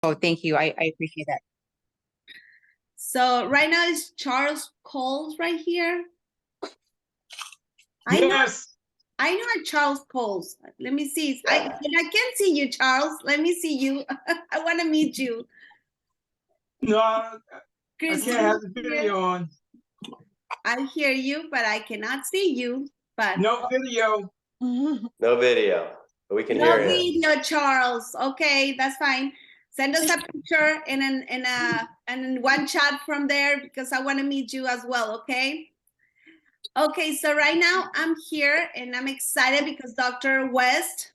Oh, thank you. I appreciate that. So right now is Charles Coles right here. Yes. I know a Charles Coles. Let me see. I can't see you, Charles. Let me see you. I want to meet you. No, I can't Christine have the here. video on. I hear you, but I cannot see you. But No video. No video, but we can no hear you. video, Charles. Okay, that's fine. Send us a picture and in one chat from there because I want to meet you as well. Okay. Okay, so right now I'm here and I'm excited because Dr. West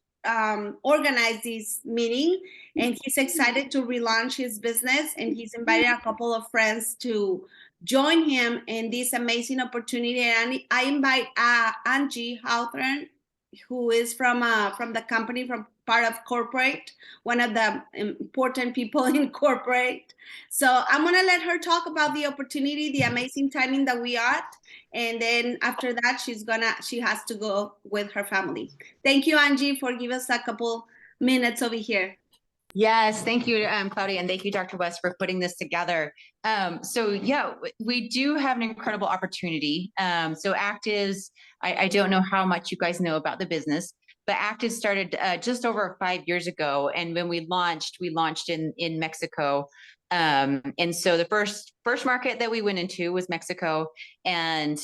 organized this meeting and he's excited to relaunch his business and he's invited a couple of friends to join him in this amazing opportunity. And I invite Angie Hawthorne, who is from the company, from part of corporate, one of the important people in corporate. So I'm gonna let her talk about the opportunity, the amazing timing that we are. And then after that, she has to go with her family. Thank you, Angie, for giving us a couple minutes over here. Yes, thank you, Claudia, and thank you, Dr. West, for putting this together. So yeah, we do have an incredible opportunity. So Activz, I don't know how much you guys know about the business, but Activz started just over 5 years ago, and when we launched in Mexico. And so the first market that we went into was Mexico, and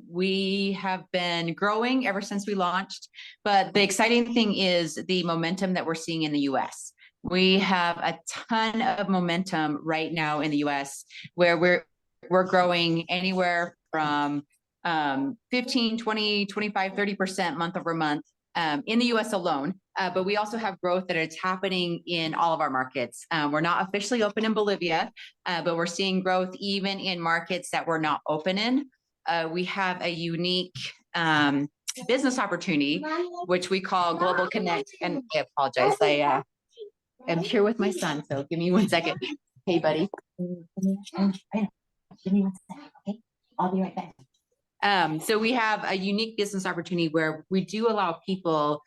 we have been growing ever since we launched, but the exciting thing is the momentum that we're seeing in the US. We have a ton of momentum right now in the US, where we're growing anywhere from 15, 20, 25, 30% month over month in the US alone. But we also have growth that is happening in all of our markets. We're not officially open in Bolivia, but we're seeing growth even in markets that we're not open in. We have a unique business opportunity, which we call Global Connect. And I apologize, I am here with my son, so give me 1 second. Hey, buddy. Give me 1 second, okay? I'll be right back. So we have a unique business opportunity where we do allow people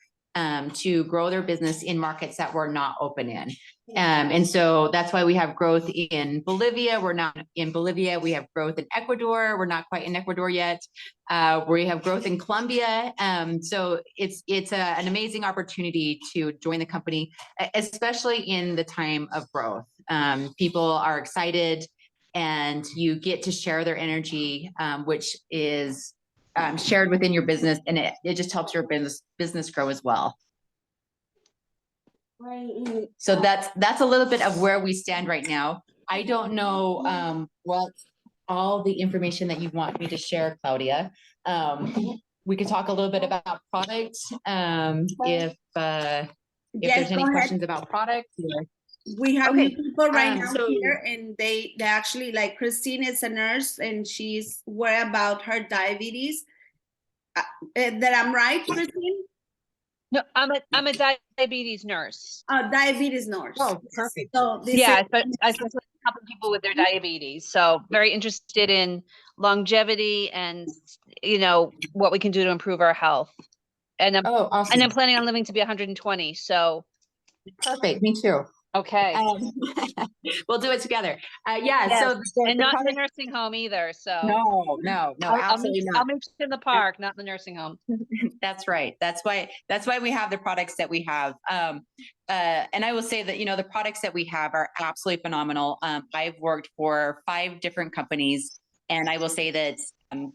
to grow their business in markets that we're not open in. And so that's why we have growth in Bolivia. We're not in Bolivia. We have growth in Ecuador. We're not quite in Ecuador yet. We have growth in Colombia. So it's an amazing opportunity to join the company, especially in the time of growth. People are excited and you get to share their energy, which is shared within your business, and it just helps your business grow as well. So that's a little bit of where we stand right now. I don't know what all the information that you want me to share, Claudia. We could talk a little bit about products. If there's any questions about products. We have new people right now here, and they actually, like Christine is a nurse and she's worried about her diabetes. That I'm right, Christine? No, I'm a diabetes nurse. Oh, diabetes nurse. Oh, perfect. So yeah, but I especially helping people with their diabetes. So very interested in longevity and what we can do to improve our health. And awesome. And I'm planning on living to be 120. So perfect. Me too. Okay. We'll do it together. Yes. So and not in the nursing home either. So no, absolutely not. I'll meet you in the park, not in the nursing home. That's right. That's why we have the products that we have. And I will say that, the products that we have are absolutely phenomenal. I've worked for 5 different companies, and I will say that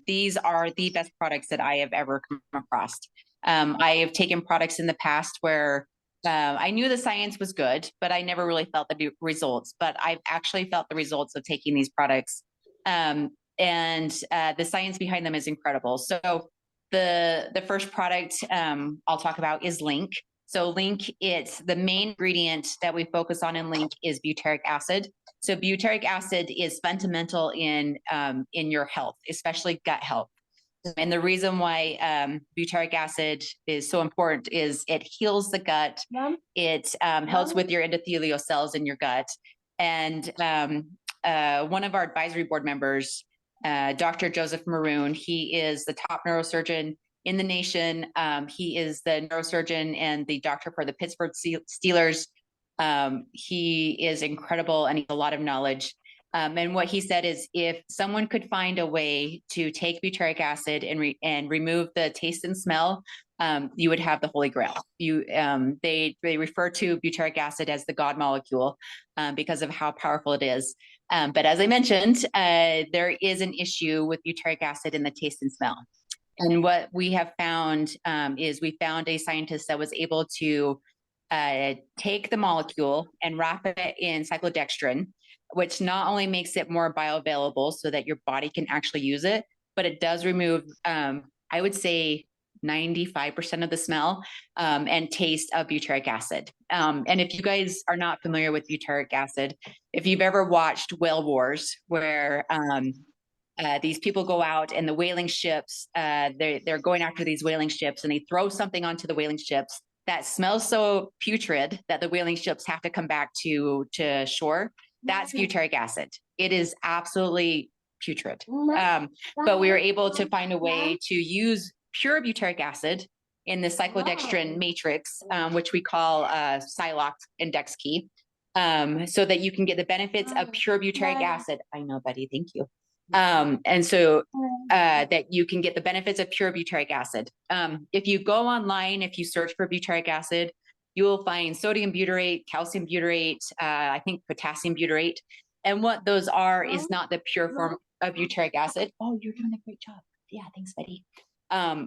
these are the best products that I have ever come across. I have taken products in the past where I knew the science was good, but I never really felt the results. But I've actually felt the results of taking these products. And the science behind them is incredible. So the first product I'll talk about is Link. So Link, it's the main ingredient that we focus on in Link is butyric acid. So butyric acid is fundamental in your health, especially gut health. And the reason why butyric acid is so important is it heals the gut. It helps with your endothelial cells in your gut. And one of our advisory board members, Dr. Joseph Maroon, he is the top neurosurgeon in the nation. He is the neurosurgeon and the doctor for the Pittsburgh Steelers. He is incredible and he has a lot of knowledge. And what he said is, if someone could find a way to take butyric acid and remove the taste and smell, you would have the holy grail. They refer to butyric acid as the God molecule because of how powerful it is. But as I mentioned, there is an issue with butyric acid in the taste and smell. And what we have found is we found a scientist that was able to take the molecule and wrap it in cyclodextrin, which not only makes it more bioavailable so that your body can actually use it, but it does remove, I would say, 95% of the smell and taste of butyric acid. And if you guys are not familiar with butyric acid, if you've ever watched Whale Wars, where these people go out and the whaling ships, they're going after these whaling ships and they throw something onto the whaling ships that smells so putrid that the whaling ships have to come back to shore. That's butyric acid. It is absolutely putrid. But we were able to find a way to use pure butyric acid in the cyclodextrin matrix, which we call Silox and Dexkey, so that you can get the benefits of pure butyric acid. I know, buddy, thank you. And so that you can get the benefits of pure butyric acid. If you go online, if you search for butyric acid, you will find sodium butyrate, calcium butyrate, I think potassium butyrate. And what those are is not the pure form of butyric acid. Oh, you're doing a great job. Yeah, thanks, buddy.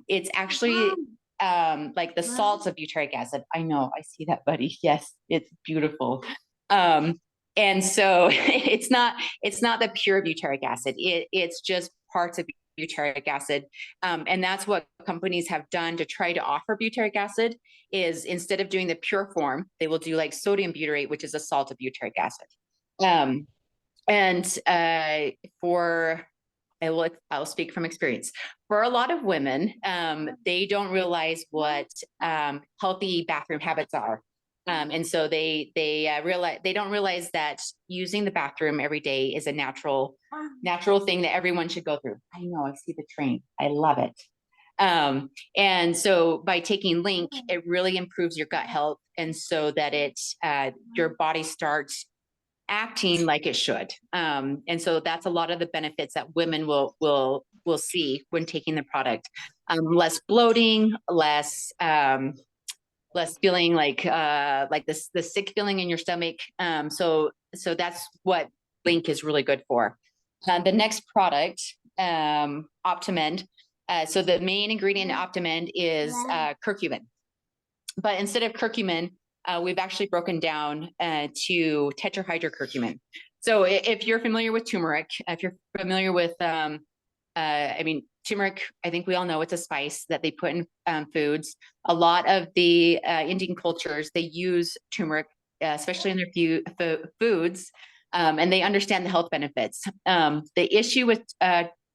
It's actually like the salts of butyric acid. I know, I see that, buddy. Yes, it's beautiful. And so it's not the pure butyric acid. It's just parts of butyric acid. And that's what companies have done to try to offer butyric acid, is instead of doing the pure form, they will do like sodium butyrate, which is a salt of butyric acid. I'll speak from experience. For a lot of women, they don't realize what healthy bathroom habits are. And so they don't realize that using the bathroom every day is a natural thing that everyone should go through. I know, I see the train. I love it. And so by taking Link, it really improves your gut health, and so that your body starts acting like it should. And so that's a lot of the benefits that women will see when taking the product. Less bloating, less feeling like the sick feeling in your stomach. So that's what Link is really good for. The next product, Optimend. So the main ingredient in Optimend is curcumin. But instead of curcumin, we've actually broken down to tetrahydrocurcumin. So if you're familiar with turmeric, if you're familiar with, turmeric, I think we all know it's a spice that they put in foods. A lot of the Indian cultures, they use turmeric, especially in their foods, and they understand the health benefits. The issue with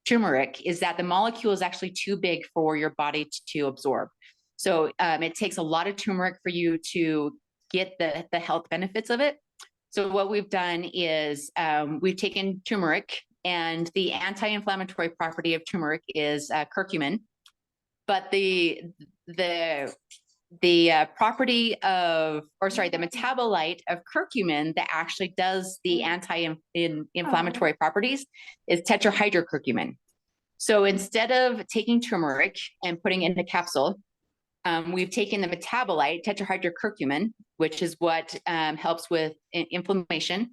turmeric is that the molecule is actually too big for your body to absorb. So it takes a lot of turmeric for you to get the health benefits of it. So what we've done is we've taken turmeric, and the anti-inflammatory property of turmeric is curcumin, but the metabolite of curcumin that actually does the anti-inflammatory properties is tetrahydrocurcumin. So instead of taking turmeric and putting it in a capsule, we've taken the metabolite, tetrahydrocurcumin, which is what helps with inflammation.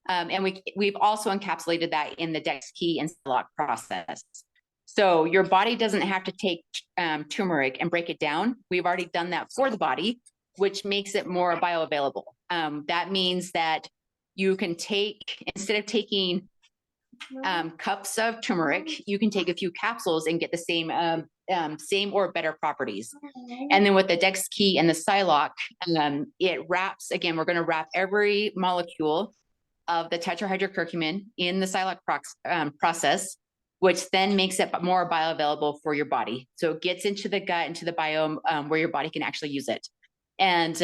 And we've also encapsulated that in the Dexkey and Silox process. So your body doesn't have to take turmeric and break it down. We've already done that for the body, which makes it more bioavailable. That means that you can take, instead of taking cups of turmeric, you can take a few capsules and get the same or better properties. And then with the Dexkey and the Silox, it wraps, again, we're going to wrap every molecule of the tetrahydrocurcumin in the Silox process, which then makes it more bioavailable for your body. So it gets into the gut, into the biome where your body can actually use it. And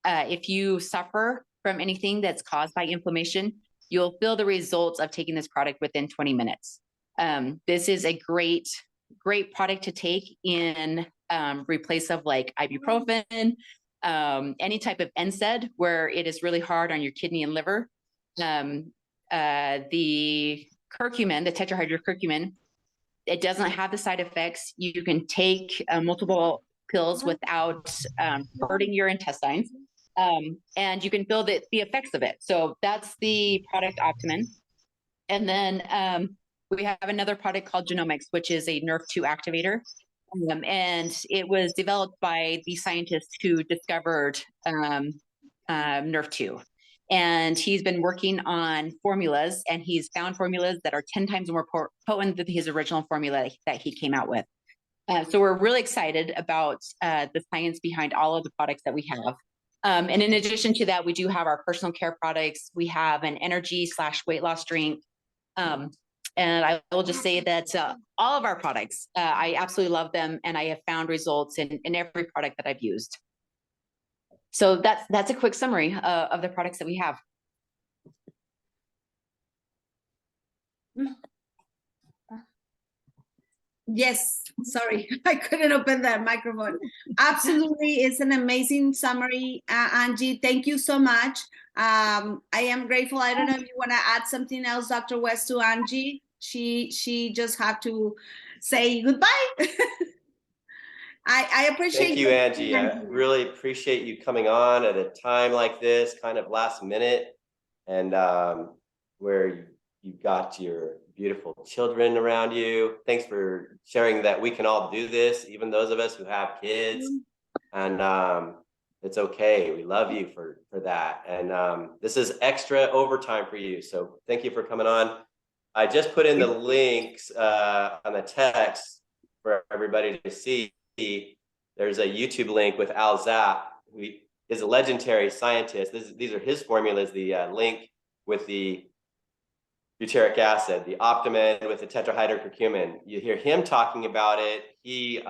if you suffer from anything that's caused by inflammation, you'll feel the results of taking this product within 20 minutes. This is a great product to take in replace of like ibuprofen, any type of NSAID where it is really hard on your kidney and liver. The curcumin, the tetrahydrocurcumin, it doesn't have the side effects. You can take multiple pills without hurting your intestines, and you can feel the effects of it. So that's the product Optimin. And then we have another product called Genomics, which is a NRF2 activator. And it was developed by the scientists who discovered NRF2. And he's been working on formulas, and he's found formulas that are 10 times more potent than his original formula that he came out with. So we're really excited about the science behind all of the products that we have. And in addition to that, we do have our personal care products. We have an energy/weight loss drink. And I will just say that all of our products, I absolutely love them, and I have found results in every product that I've used. So that's a quick summary of the products that we have. Yes, sorry, I couldn't open the microphone. Absolutely, it's an amazing summary, Angie. Thank you so much. I am grateful. I don't know if you want to add something else, Dr. West, to Angie. She just had to say goodbye. I appreciate. Thank you, Angie. I really appreciate you coming on at a time like this, kind of last minute, and where you've got your beautiful children around you. Thanks for sharing that we can all do this, even those of us who have kids. And it's okay. We love you for that. And this is extra overtime for you. So thank you for coming on. I just put in the links on the text for everybody to see. There's a YouTube link with Al Zapp, who is a legendary scientist. These are his formulas, the link with the butyric acid, the Optimin with the tetrahydrocurcumin. You hear him talking about it. He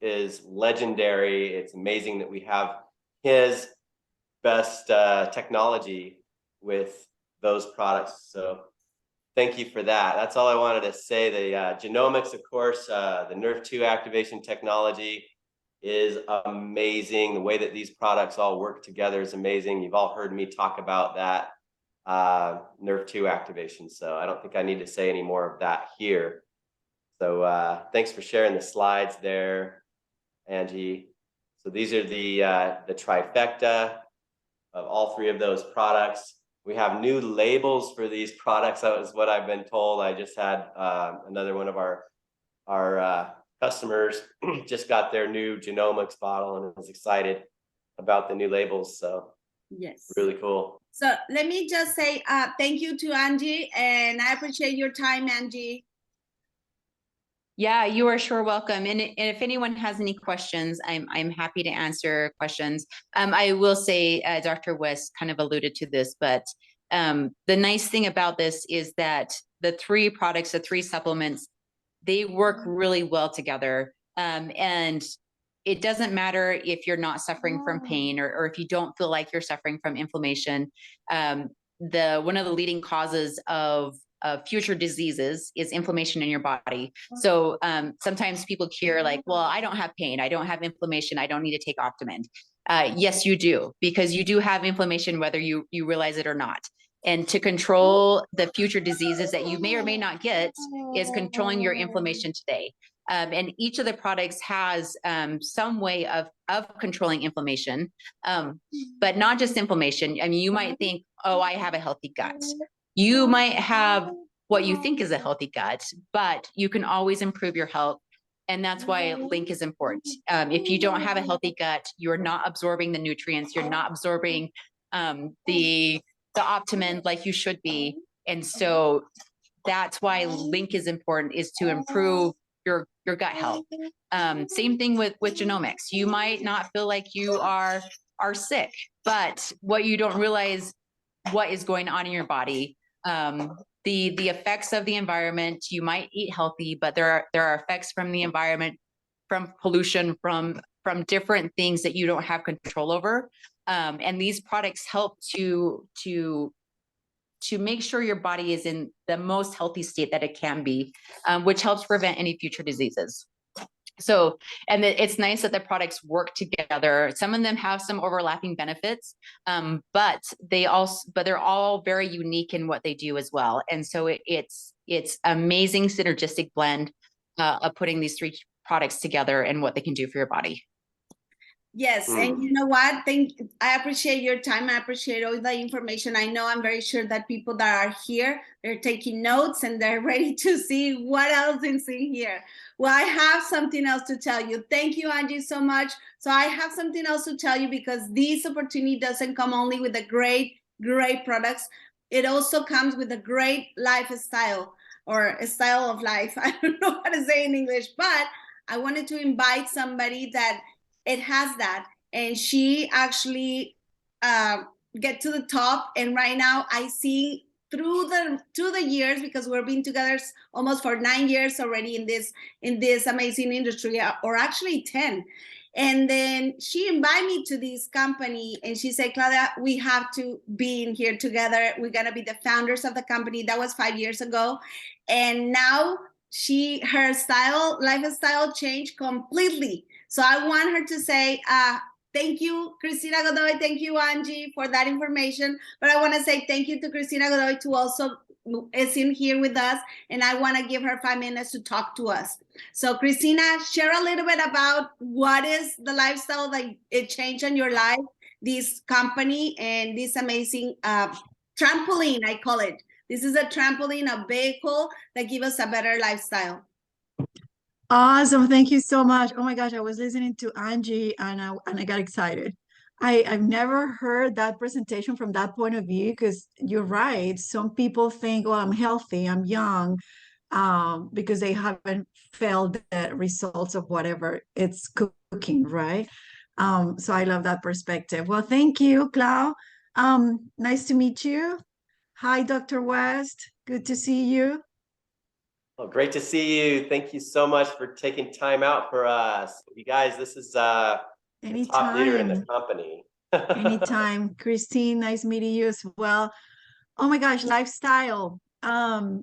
is legendary. It's amazing that we have his best technology with those products. So thank you for that. That's all I wanted to say. The genomics, of course, the NRF2 activation technology is amazing. The way that these products all work together is amazing. You've all heard me talk about that NRF2 activation. So I don't think I need to say any more of that here. So thanks for sharing the slides there, Angie. So these are the trifecta of all three of those products. We have new labels for these products. That was what I've been told. I just had another one of our customers just got their new genomics bottle and was excited about the new labels. So yes, really cool. So let me just say thank you to Angie, and I appreciate your time, Angie. Yeah, you are sure welcome. And if anyone has any questions, I'm happy to answer questions. I will say, Dr. West kind of alluded to this, but the nice thing about this is that the three products, the three supplements, they work really well together. And it doesn't matter if you're not suffering from pain or if you don't feel like you're suffering from inflammation. One of the leading causes of future diseases is inflammation in your body. So sometimes people hear like, well, I don't have pain, I don't have inflammation, I don't need to take Optimin. Yes, you do, because you do have inflammation, whether you realize it or not. And to control the future diseases that you may or may not get is controlling your inflammation today. And each of the products has some way of controlling inflammation, but not just inflammation. I mean, you might think, oh, I have a healthy gut. You might have what you think is a healthy gut, but you can always improve your health. And that's why Link is important. If you don't have a healthy gut, you're not absorbing the nutrients, you're not absorbing the Optimin like you should be. And so that's why Link is important, is to improve your gut health. Same thing with genomics. You might not feel like you are sick, but what you don't realize what is going on in your body. The effects of the environment. You might eat healthy, but there are effects from the environment, from pollution, from different things that you don't have control over. And these products help to make sure your body is in the most healthy state that it can be, which helps prevent any future diseases. So, and it's nice that the products work together. Some of them have some overlapping benefits, but they're all very unique in what they do as well. And so it's amazing synergistic blend of putting these three products together and what they can do for your body. Yes, and you know what? I appreciate your time. I appreciate all the information. I know I'm very sure that people that are here, they're taking notes and they're ready to see what else is in here. Well, I have something else to tell you. Thank you, Angie, so much. So I have something else to tell you because this opportunity doesn't come only with the great products. It also comes with a great lifestyle or a style of life. I don't know how to say in English, but I wanted to invite somebody that it has that, and she actually get to the top. And right now I see through the years, because we've been together almost for 9 years already in this amazing industry, or actually 10. And then she invited me to this company and she said, Claudia, we have to be in here together. We're going to be the founders of the company. That was 5 years ago. And now her lifestyle changed completely. So I want her to say, thank you, Cristina Godoy. Thank you, Angie, for that information. But I want to say thank you to Cristina Godoy to also is in here with us. And I want to give her 5 minutes to talk to us. So Cristina, share a little bit about what is the lifestyle that it changed in your life, this company and this amazing trampoline, I call it. This is a trampoline, a vehicle that gives us a better lifestyle. Awesome. Thank you so much. Oh my gosh, I was listening to Angie and I got excited. I've never heard that presentation from that point of view, because you're right. Some people think, oh, I'm healthy, I'm young, because they haven't felt the results of whatever it's cooking, right? So I love that perspective. Well, thank you, Clau. Nice to meet you. Hi, Dr. West. Good to see you. Well, great to see you. Thank you so much for taking time out for us. You guys, this is the top leader in the company. Anytime. Christine, nice meeting you as well. Oh my gosh, lifestyle. A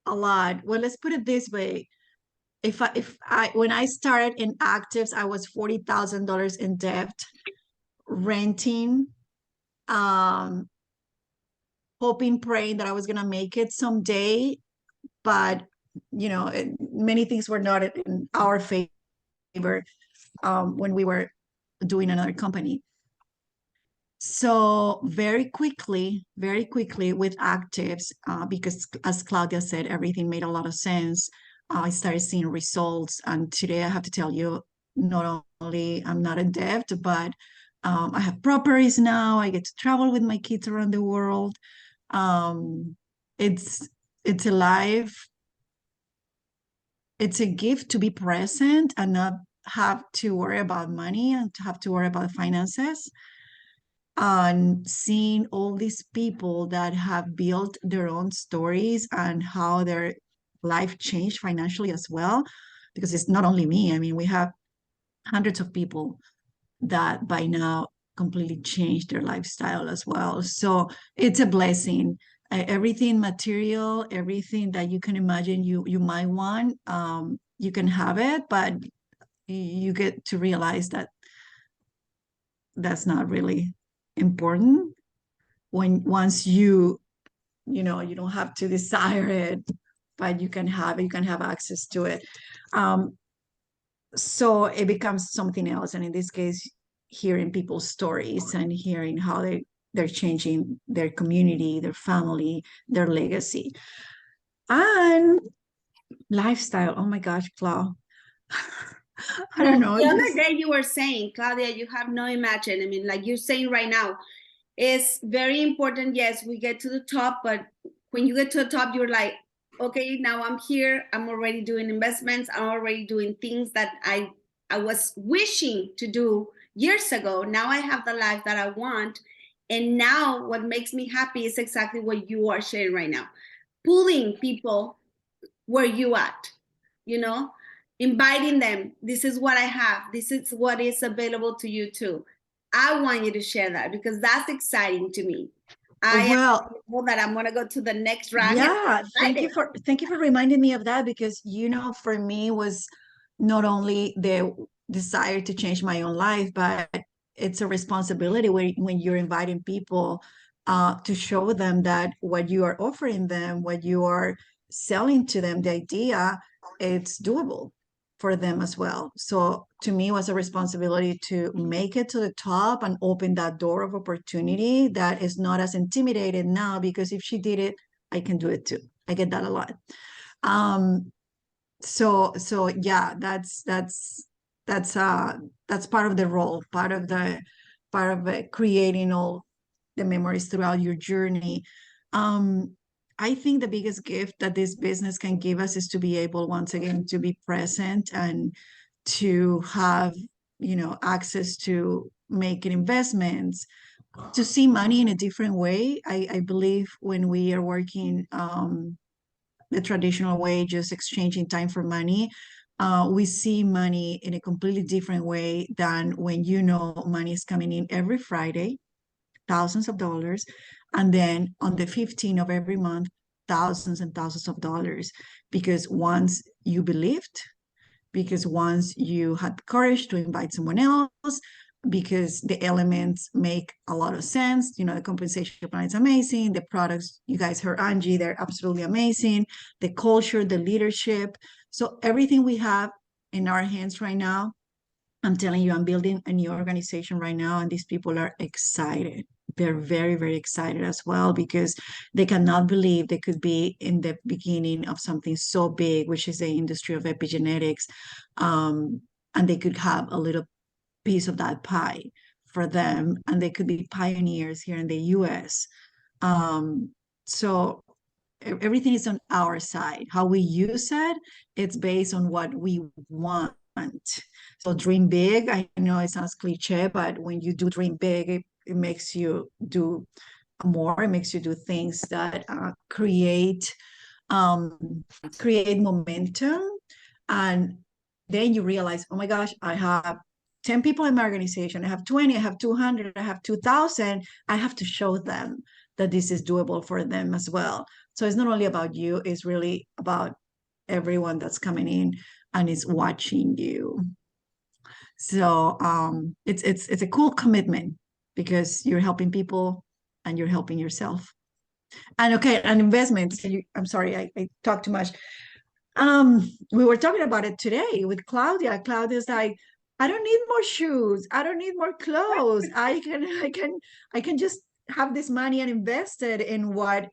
lot. Well, let's put it this way. When I started in Activz, I was $40,000 in debt, renting, hoping, praying that I was gonna make it someday, but many things were not in our favor when we were doing another company. So very quickly with Activz, because as Claudia said, everything made a lot of sense. I started seeing results, and today I have to tell you, not only I'm not in debt, but I have properties now. I get to travel with my kids around the world. It's a life. It's a gift to be present and not have to worry about money and to have to worry about finances. And seeing all these people that have built their own stories and how their life changed financially as well, because it's not only me. I mean, we have hundreds of people that by now completely changed their lifestyle as well. So it's a blessing. Everything material, everything that you can imagine you might want, you can have it, but you get to realize that that's not really important once you don't have to desire it, but you can have access to it. So it becomes something else. And in this case, hearing people's stories and hearing how they're changing their community, their family, their legacy. And lifestyle. Oh my gosh, Clau. I don't know. The other day you were saying, Claudia, you have no imagine. I mean, like you're saying right now, it's very important. Yes, we get to the top, but when you get to the top, you're like, okay, now I'm here. I'm already doing investments. I'm already doing things that I was wishing to do years ago. Now I have the life that I want. And now what makes me happy is exactly what you are sharing right now. Pulling people where you at, inviting them. This is what I have. This is what is available to you too. I want you to share that because that's exciting to me. I know that I'm gonna go to the next round. Yeah, thank you for reminding me of that, because for me was not only the desire to change my own life, but it's a responsibility when you're inviting people to show them that what you are offering them, what you are selling to them, the idea, it's doable for them as well. So to me, it was a responsibility to make it to the top and open that door of opportunity that is not as intimidated now, because if she did it, I can do it too. I get that a lot. So yeah, that's part of the role, part of creating all the memories throughout your journey. I think the biggest gift that this business can give us is to be able, once again, to be present and to have, access to making investments, to see money in a different way. I believe when we are working the traditional way, just exchanging time for money, we see money in a completely different way than when money is coming in every Friday, thousands of dollars, and then on the 15th of every month, thousands and thousands of dollars. Because once you believed, because once you had courage to invite someone else, because the elements make a lot of sense. The compensation plan is amazing. The products, you guys heard Angie, they're absolutely amazing. The culture, the leadership. So everything we have in our hands right now, I'm telling you, I'm building a new organization right now, and these people are excited. They're very, very excited as well, because they cannot believe they could be in the beginning of something so big, which is the industry of epigenetics. And they could have a little piece of that pie for them, and they could be pioneers here in the US. So everything is on our side. How we use it, it's based on what we want. So dream big. I know it sounds cliche, but when you do dream big, it makes you do more. It makes you do things that create momentum. And then you realize, oh my gosh, I have 10 people in my organization. I have 20, I have 200, I have 2,000. I have to show them that this is doable for them as well. So it's not only about you, it's really about everyone that's coming in and is watching you. So it's a cool commitment, because you're helping people and you're helping yourself. And investments. I'm sorry, I talk too much. We were talking about it today with Claudia. Claudia's like, I don't need more shoes. I don't need more clothes. I can just have this money and invest it in what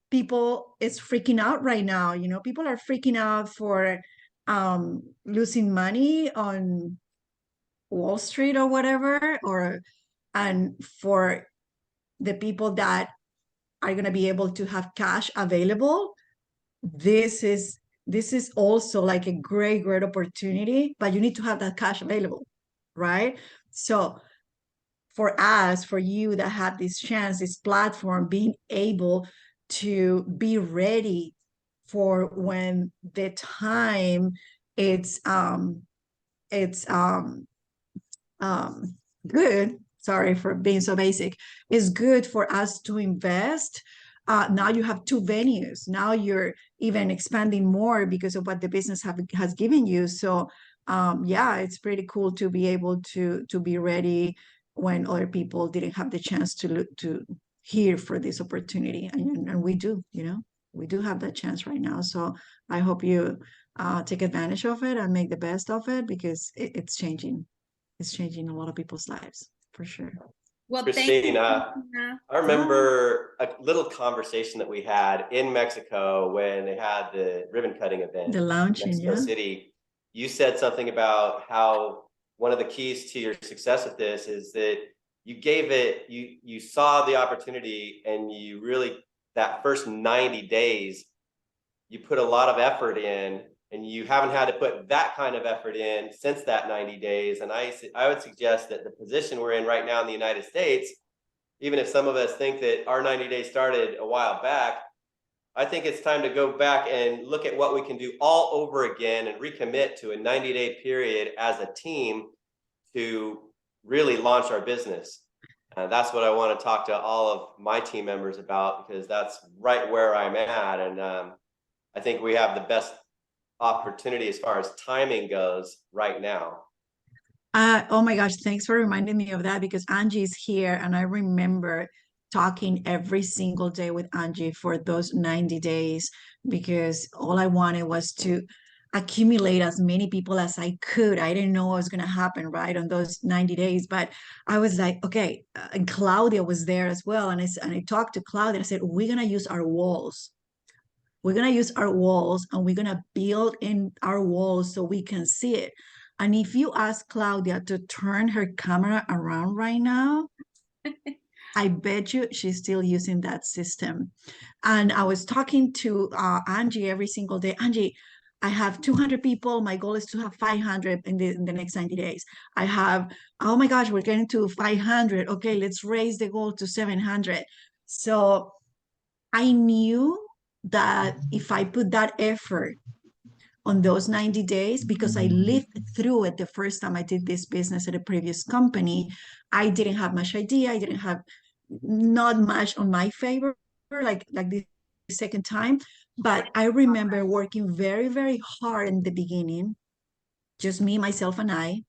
people is freaking out right now. People are freaking out for losing money on Wall Street or whatever, and for the people that are going to be able to have cash available, this is also like a great opportunity, but you need to have that cash available, right? So for you that have this chance, this platform, being able to be ready for when the time it's good, sorry for being so basic, is good for us to invest. Now you have 2 venues. Now you're even expanding more because of what the business has given you. So yeah, it's pretty cool to be able to be ready when other people didn't have the chance to hear for this opportunity. And we do, we do have that chance right now. So I hope you take advantage of it and make the best of it, because it's changing. It's changing a lot of people's lives, for sure. Well, Christine, thank you. I remember a little conversation that we had in Mexico when they had the ribbon cutting event. The launching, in Mexico City. You said something about how one of the keys to your success with this is that you gave it, you saw the opportunity, and you really, that first 90 days, you put a lot of effort in, and you haven't had to put that kind of effort in since that 90 days. And I would suggest that the position we're in right now in the United States, even if some of us think that our 90 days started a while back, I think it's time to go back and look at what we can do all over again and recommit to a 90-day period as a team to really launch our business. That's what I want to talk to all of my team members about, because that's right where I'm at. And I think we have the best opportunity as far as timing goes right now? Oh my gosh, thanks for reminding me of that, because Angie's here and I remember talking every single day with Angie for those 90 days, because all I wanted was to accumulate as many people as I could. I didn't know what was going to happen, right, on those 90 days, but I was like, okay, and Claudia was there as well. And I talked to Claudia and I said, we're going to use our walls. We're going to use our walls and we're going to build in our walls so we can see it. And if you ask Claudia to turn her camera around right now, I bet you she's still using that system. And I was talking to Angie every single day. Angie, I have 200 people. My goal is to have 500 in the next 90 days. I have, oh my gosh, we're getting to 500. Okay, let's raise the goal to 700. So I knew that if I put that effort on those 90 days, because I lived through it the first time I did this business at a previous company, I didn't have much idea. I didn't have not much on my favor, like the second time. But I remember working very, very hard in the beginning, just me, myself, and I,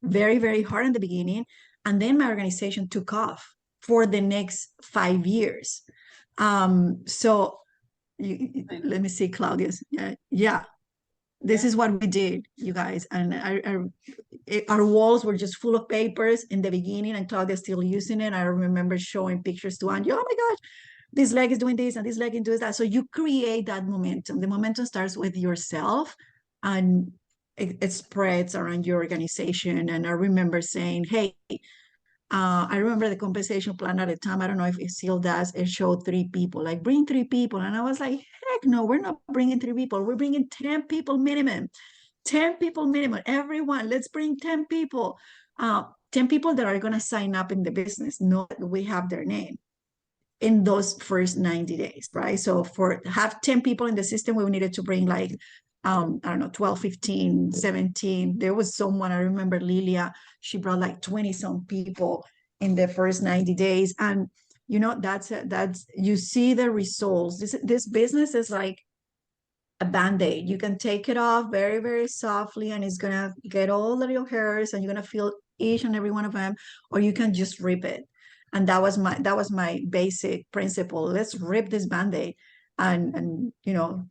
very, very hard in the beginning. And then my organization took off for the next 5 years. So let me see, Claudia's. Yeah. This is what we did, you guys. And our walls were just full of papers in the beginning, and Claudia's still using it. I remember showing pictures to Angie. Oh my gosh, this leg is doing this and this leg is doing that. So you create that momentum. The momentum starts with yourself, and it spreads around your organization. And I remember saying, hey, I remember the compensation plan at the time. I don't know if it still does. It showed 3 people, like bring 3 people. And I was like, heck no, we're not bringing 3 people. We're bringing 10 people minimum. 10 people minimum. Everyone, let's bring 10 people. 10 people that are going to sign up in the business. No, we have their name in those first 90 days, right? So for have 10 people in the system, we needed to bring like, I don't know, 12, 15, 17. There was someone, I remember Lilia, she brought like 20 some people in the first 90 days. And you know, that's you see the results. This business is like a Band-Aid. You can take it off very, very softly and it's gonna get all of your hairs and you're gonna feel each and every one of them, or you can just rip it. And that was my basic principle. Let's rip this Band-Aid and you know,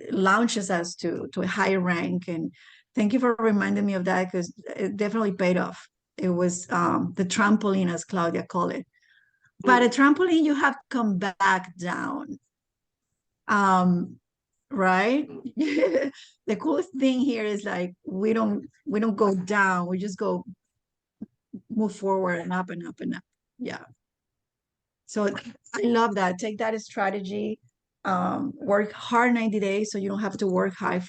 launches us to a higher rank. And thank you for reminding me of that, because it definitely paid off. It was the trampoline, as Claudia called it. But a trampoline, you have to come back down. Right? The coolest thing here is like we don't go down, we just go move forward and up and up and up. Yeah. So I love that. Take that as strategy. Work hard 90 days so you don't have to work hard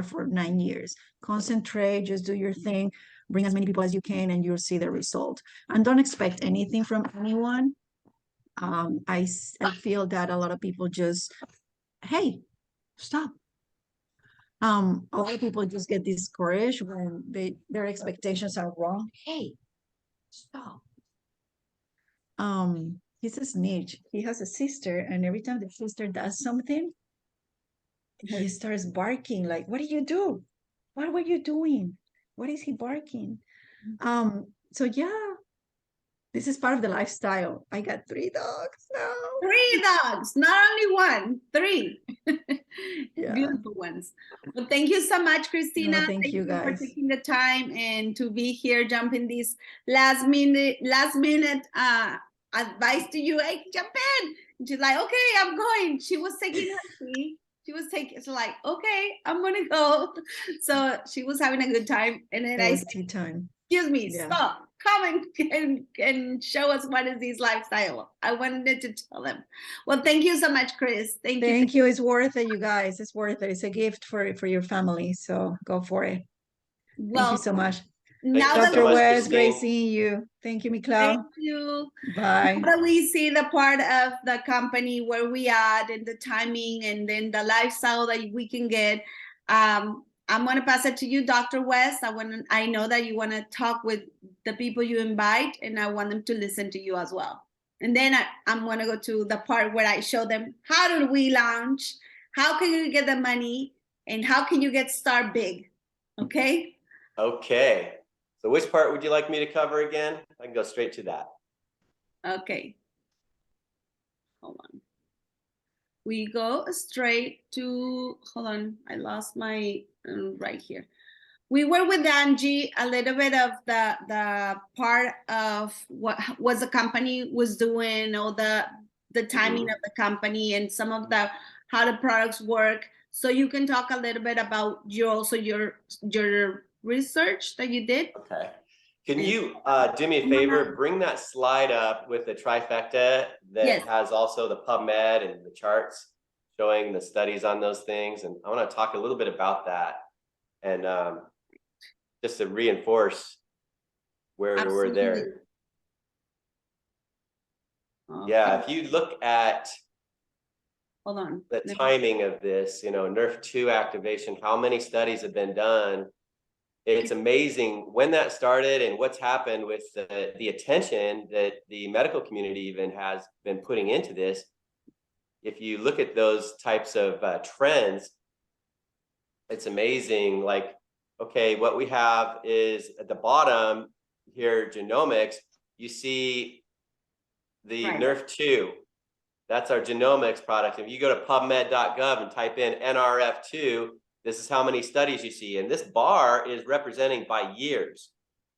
for 9 years. Concentrate, just do your thing, bring as many people as you can, and you'll see the result. And don't expect anything from anyone. I feel that a lot of people just, hey, stop. A lot of people just get discouraged when their expectations are wrong. Hey, stop. He's a snitch. He has a sister, and every time the sister does something, he starts barking like, what did you do? What were you doing? What is he barking? So yeah, this is part of the lifestyle. I got 3 dogs now. 3 dogs, not only 1, 3. Yeah. Beautiful ones. Well, thank you so much, Christina. No, thank you for guys. taking the time and to be here, jumping this last minute advice to you. Hey, jump in. And she's like, okay, I'm going. She was taking her tea. It's like, okay, I'm gonna go. So she was having a good time. And then It I was said, tea time. excuse me, Yeah. stop. Come and show us what is this lifestyle. I wanted to tell them. Well, thank you so much, Chris. Thank you. Thank you. It's worth it, you guys. It's worth it. It's a gift for your family. So go for it. Thank you so much. Now you that so Dr. much, West, great Christine. seeing you. Thank you, Miklau. Thank you. Bye. Now that we see the part of the company where we are and the timing and then the lifestyle that we can get, I'm going to pass it to you, Dr. West. I know that you want to talk with the people you invite, and I want them to listen to you as well. And then I'm going to go to the part where I show them how do we launch, how can you get the money, and how can you get started big? Okay. Okay. So which part would you like me to cover again? I can go straight to that. Okay. Hold on. We go straight to, hold on, I lost my, right here. We were with Angie a little bit of the part of what the company was doing, all the timing of the company and some of the, how the products work. So you can talk a little bit about your research that you did. Okay. Can you do me a favor, bring that slide up with the trifecta that Yes. has also the PubMed and the charts showing the studies on those things. And I want to talk a little bit about that. And just to reinforce where we're there. Okay. Yeah, if you look at Hold on. the timing of this, you know, NRF2 activation, how many studies have been done? It's amazing when that started and what's happened with the attention that the medical community even has been putting into this. If you look at those types of trends, it's amazing. Like, okay, what we have is at the bottom here, genomics, you see the NRF2. That's our genomics product. If you go to pubmed.gov and type in NRF2, this is how many studies you see. And this bar is representing by years.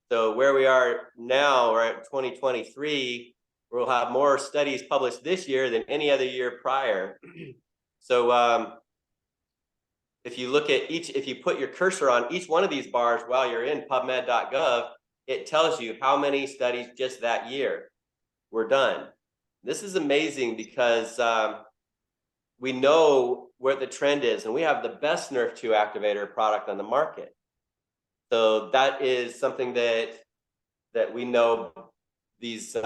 So where we are now, we're at 2023, we'll have more studies published this year than any other year prior. So if you look at if you put your cursor on each one of these bars while you're in pubmed.gov, it tells you how many studies just that year were done. This is amazing because we know where the trend is, and we have the best NRF2 activator product on the market. So that is something that we know these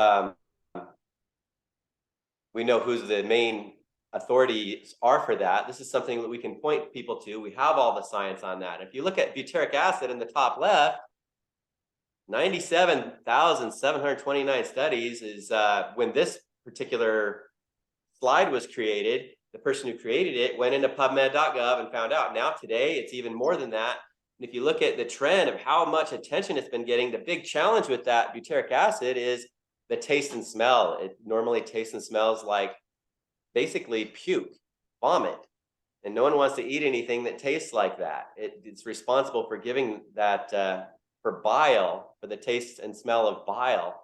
we know who's the main authorities are for that. This is something that we can point people to. We have all the science on that. If you look at butyric acid in the top left, 97,729 studies is when this particular slide was created. The person who created it went into pubmed.gov and found out. Now today, it's even more than that. And if you look at the trend of how much attention it's been getting, the big challenge with that butyric acid is the taste and smell. It normally tastes and smells like basically puke, vomit. And no one wants to eat anything that tastes like that. It's responsible for giving that, for bile, for the taste and smell of bile.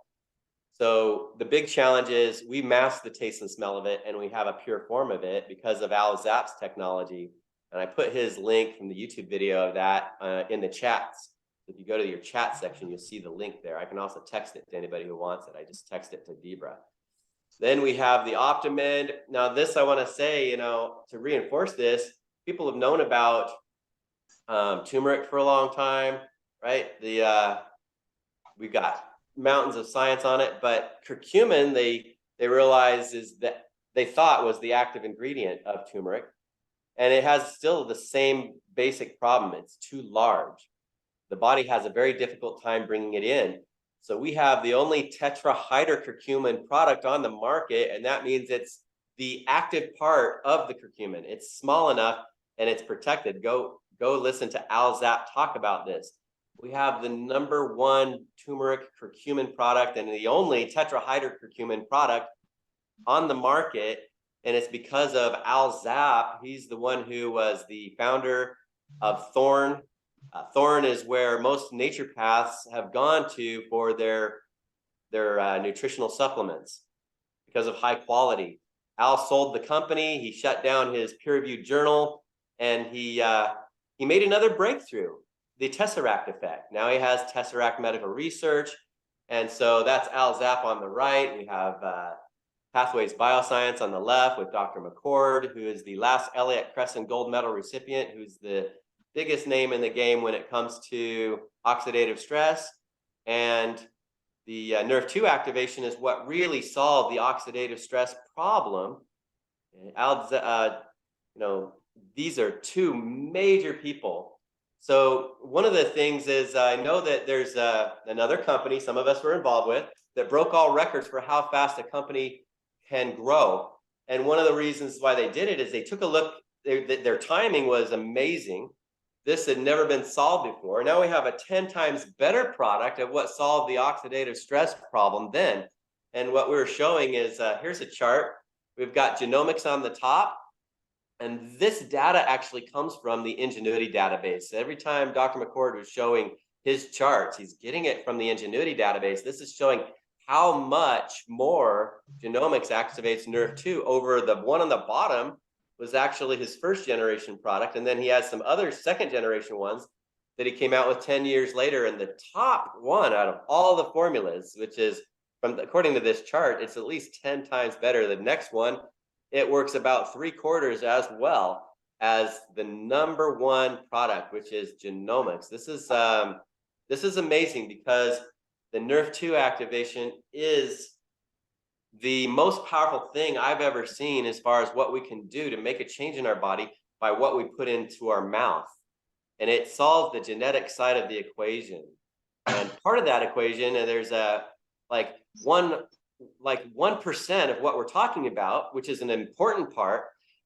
So the big challenge is we mask the taste and smell of it, and we have a pure form of it because of Al Zapp's technology. And I put his link from the YouTube video of that in the chats. If you go to your chat section, you'll see the link there. I can also text it to anybody who wants it. I just text it to Debra. Then we have the Optimend. Now this, I want to say, you know, to reinforce this, people have known about turmeric for a long time, right? We've got mountains of science on it, but curcumin, they realized is that they thought was the active ingredient of turmeric, and it has still the same basic problem. It's too large. The body has a very difficult time bringing it in. So we have the only tetrahydrocurcumin product on the market, and that means it's the active part of the curcumin. It's small enough and it's protected. Go listen to Al Zapp talk about this. We have the #1 turmeric curcumin product and the only tetrahydrocurcumin product on the market. And it's because of Al Zapp. He's the one who was the founder of Thorne. Thorne is where most naturopaths have gone to for their nutritional supplements because of high quality. Al sold the company. He shut down his peer-reviewed journal, and he made another breakthrough, the Tesseract effect. Now he has Tesseract Medical Research. And so that's Al Zapp on the right. We have Pathways Bioscience on the left with Dr. McCord, who is the last Elliott Crescent Gold Medal recipient, who's the biggest name in the game when it comes to oxidative stress. And the NRF2 activation is what really solved the oxidative stress problem. You know, these are two major people. So one of the things is I know that there's another company some of us were involved with that broke all records for how fast a company can grow. And one of the reasons why they did it is they took a look their timing was amazing. This had never been solved before. Now we have a 10 times better product of what solved the oxidative stress problem then. And what we were showing is, here's a chart. We've got genomics on the top. And this data actually comes from the Ingenuity database. Every time Dr. McCord was showing his charts, he's getting it from the Ingenuity database. This is showing how much more genomics activates NRF2 over the one on the bottom was actually his first generation product. And then he has some other second generation ones that he came out with 10 years later. And the top one out of all the formulas, which is according to this chart, it's at least 10 times better. The next one, it works about 3/4 as well as the number one product, which is genomics. This is amazing because the NRF2 activation is the most powerful thing I've ever seen as far as what we can do to make a change in our body by what we put into our mouth. And it solves the genetic side of the equation. And part of that equation, and there's like 1% of what we're talking about, which is an important part,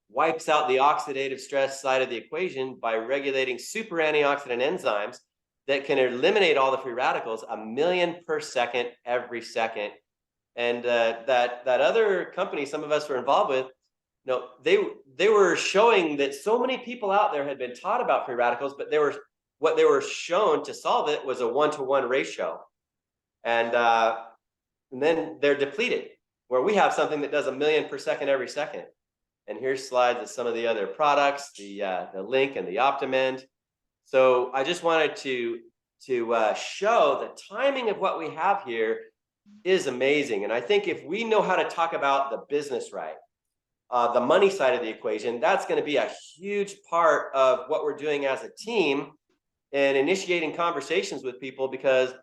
wipes out the oxidative stress side of the equation by regulating super antioxidant enzymes that can eliminate all the free radicals 1 million per second every second. And that other company some of us were involved with, they were showing that so many people out there had been taught about free radicals, but what they were shown to solve it was a 1-to-1 ratio. And then they're depleted, where we have something that does 1 million per second every second. And here's slides of some of the other products, the Link and the Optimend. So I just wanted to show the timing of what we have here is amazing. And I think if we know how to talk about the business right, the money side of the equation, that's going to be a huge part of what we're doing as a team and initiating conversations with people, because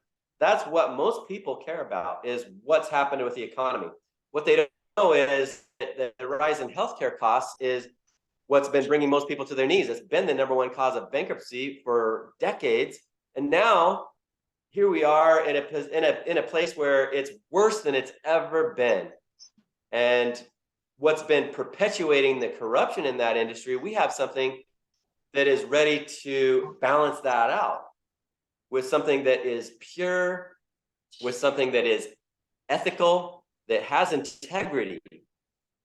that's what most people care about, is what's happened with the economy. What they don't know is that the rise in healthcare costs is what's been bringing most people to their knees. It's been the number one cause of bankruptcy for decades. And now here we are in a place where it's worse than it's ever been. And what's been perpetuating the corruption in that industry, we have something that is ready to balance that out with something that is pure, with something that is ethical, that has integrity,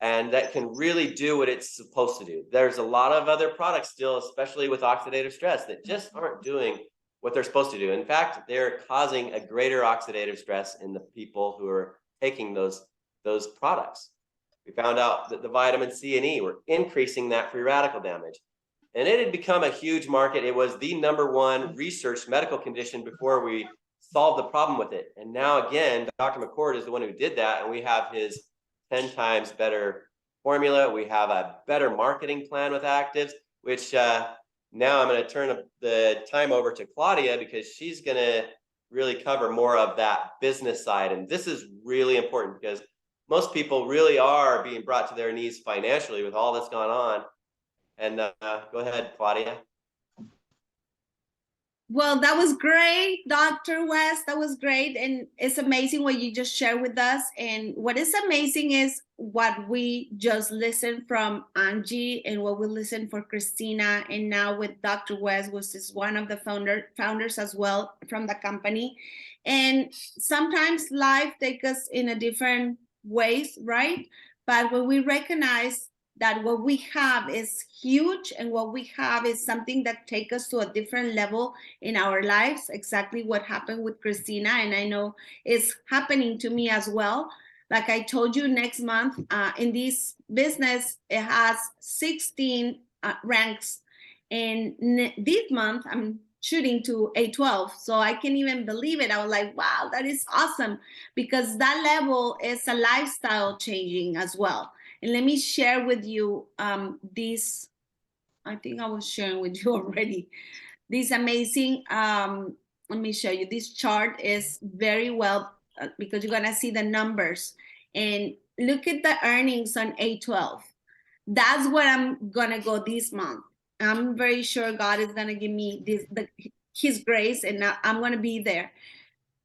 and that can really do what it's supposed to do. There's a lot of other products still, especially with oxidative stress, that just aren't doing what they're supposed to do. In fact, they're causing a greater oxidative stress in the people who are taking those products. We found out that the vitamin C and E were increasing that free radical damage. And it had become a huge market. It was the number one researched medical condition before we solved the problem with it. And now again, Dr. McCord is the one who did that. And we have his 10 times better formula. We have a better marketing plan with Activz, which now I'm going to turn the time over to Claudia, because she's going to really cover more of that business side. And this is really important because most people really are being brought to their knees financially with all that's gone on. And go ahead, Claudia. Well, that was great, Dr. West. That was great. And it's amazing what you just shared with us. And what is amazing is what we just listened from Angie and what we listened for Christina. And now with Dr. West, who is one of the founders as well from the company. And sometimes life takes us in a different ways, right? But when we recognize that what we have is huge and what we have is something that takes us to a different level in our lives, exactly what happened with Christina. And I know it's happening to me as well. Like I told you, next month in this business, it has 16 ranks. And this month, I'm shooting to A12. So I can't even believe it. I was like, wow, that is awesome. Because that level is a lifestyle changing as well. And let me share with you this, I think I was sharing with you already, this amazing, let me show you. This chart is very well, because you're gonna see the numbers. And look at the earnings on A12. That's where I'm gonna go this month. I'm very sure God is gonna give me His grace, and I'm gonna be there.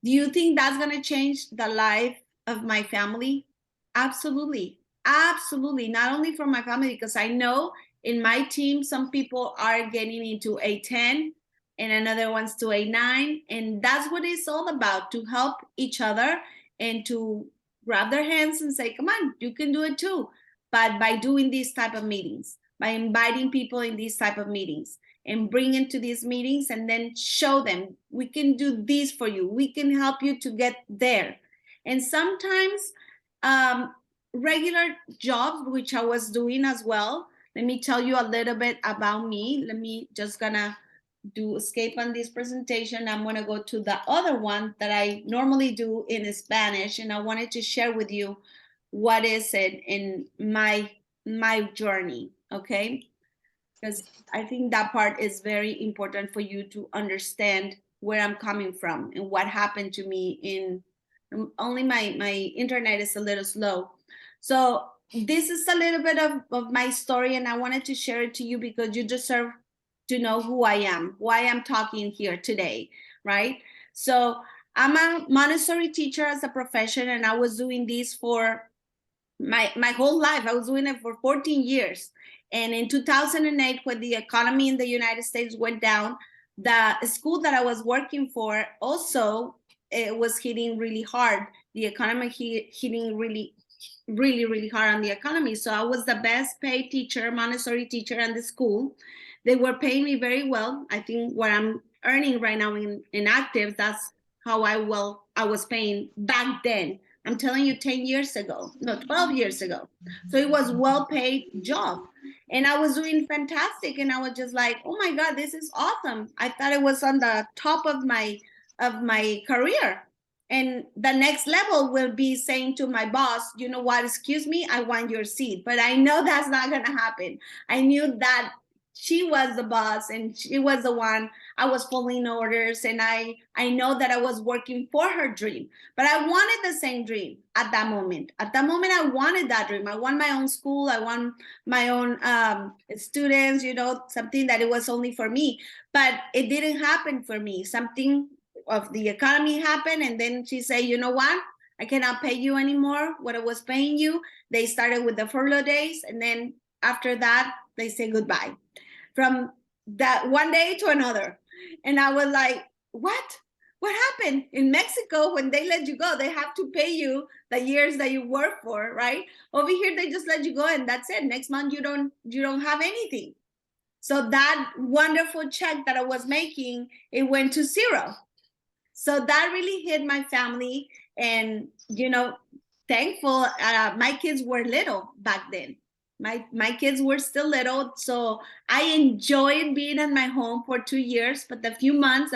Do you think that's gonna change the life of my family? Absolutely. Absolutely. Not only for my family, because I know in my team, some people are getting into A10 and another one's to A9. And that's what it's all about, to help each other and to grab their hands and say, come on, you can do it too. But by doing these type of meetings, by inviting people in these type of meetings and bring into these meetings and then show them, we can do this for you. We can help you to get there. And sometimes regular jobs, which I was doing as well. Let me tell you a little bit about me. Let me just gonna do escape on this presentation. I'm gonna go to the other one that I normally do in Spanish, and I wanted to share with you what is it in my journey, okay? Because I think that part is very important for you to understand where I'm coming from and what happened to me. In only my internet is a little slow. So this is a little bit of my story, and I wanted to share it to you because you deserve to know who I am, why I'm talking here today, right? So I'm a Montessori teacher as a profession, and I was doing this for my whole life. I was doing it for 14 years. And in 2008, when the economy in the United States went down, the school that I was working for also, it was hitting really hard. The economy hitting really hard on the economy. So I was the best paid teacher, Montessori teacher in the school. They were paying me very well. I think what I'm earning right now in Activz, that's how I was paying back then. I'm telling you 10 years ago, no, 12 years ago. So it was well-paid job. And I was doing fantastic. And I was just like, oh my God, this is awesome. I thought it was on the top of my career. And the next level will be saying to my boss, you know what, excuse me, I want your seat. But I know that's not gonna happen. I knew that she was the boss and she was the one. I was following orders, and I know that I was working for her dream. But I wanted the same dream at that moment. At that moment, I wanted that dream. I want my own school. I want my own students, you know, something that it was only for me. But it didn't happen for me. Something of the economy happened, and then she said, you know what? I cannot pay you anymore what I was paying you. They started with the furlough days, and then after that, they say goodbye. From that one day to another. And I was like, what happened? In Mexico, when they let you go, they have to pay you the years that you work for, right? Over here, they just let you go and that's it. Next month, you don't have anything. So that wonderful check that I was making, it went to zero. So that really hit my family. And, you know, thankful, my kids were little back then. My kids were still little, so I enjoyed being at my home for 2 years. But the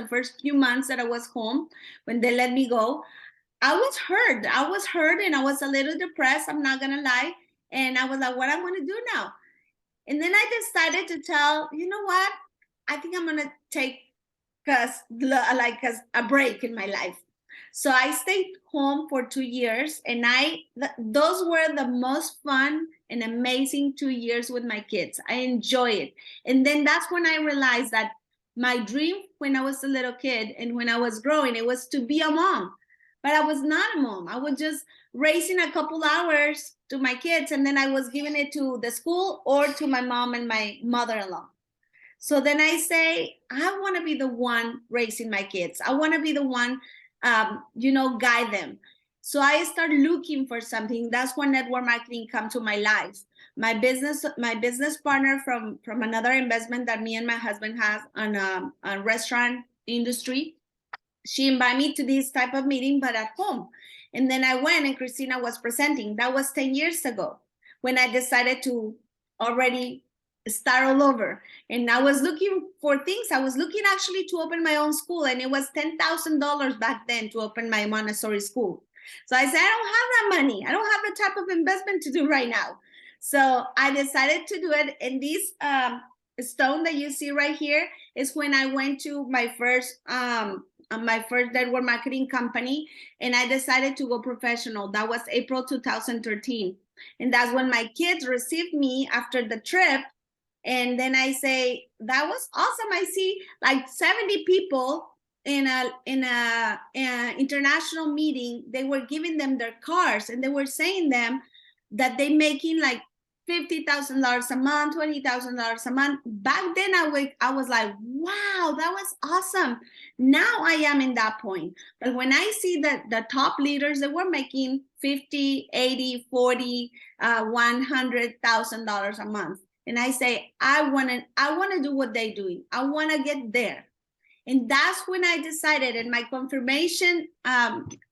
first few months that I was home, when they let me go, I was hurt. And I was a little depressed, I'm not gonna lie. And I was like, what I'm gonna do now? And then I decided to tell, you know what? I think I'm gonna take a break in my life. So I stayed home for 2 years, and those were the most fun and amazing 2 years with my kids. I enjoy it. And then that's when I realized that my dream when I was a little kid and when I was growing, it was to be a mom. But I was not a mom. I was just raising a couple hours to my kids, and then I was giving it to the school or to my mom and my mother-in-law. So then I say, I want to be the one raising my kids. I want to be the one guide them. So I started looking for something. That's when network marketing come to my life. My business partner from another investment that me and my husband have on a restaurant industry, she invited me to this type of meeting, but at home. And then I went, and Christina was presenting. That was 10 years ago when I decided to already start all over. And I was looking for things. I was looking actually to open my own school, and it was $10,000 back then to open my Montessori school. So I said, I don't have that money. I don't have the type of investment to do right now. So I decided to do it. And this stone that you see right here is when I went to my first network marketing company, and I decided to go professional. That was April 2013. And that's when my kids received me after the trip. And then I say, that was awesome. I see like 70 people in a international meeting. They were giving them their cars, and they were saying them that they making like $50,000 a month, $20,000 a month. Back then, I was like, wow, that was awesome. Now I am in that point. But when I see that the top leaders that were making 50, 80, 40, $100,000 a month, and I say, I want to do what they're doing. I want to get there. And that's when I decided, and my confirmation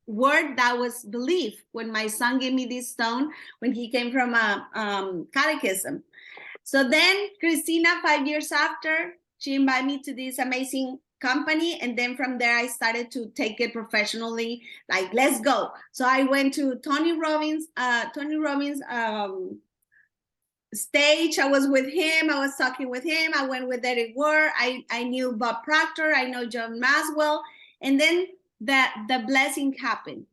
word, that was belief, when my son gave me this stone, when he came from a catechism. So then Christina, 5 years after, she invited me to this amazing company. And then from there, I started to take it professionally, like, let's go. So I went to Tony Robbins, stage. I was with him. I was talking with him. I went with Eric Ward. I knew Bob Proctor. I know John Maswell. And then the blessing happened.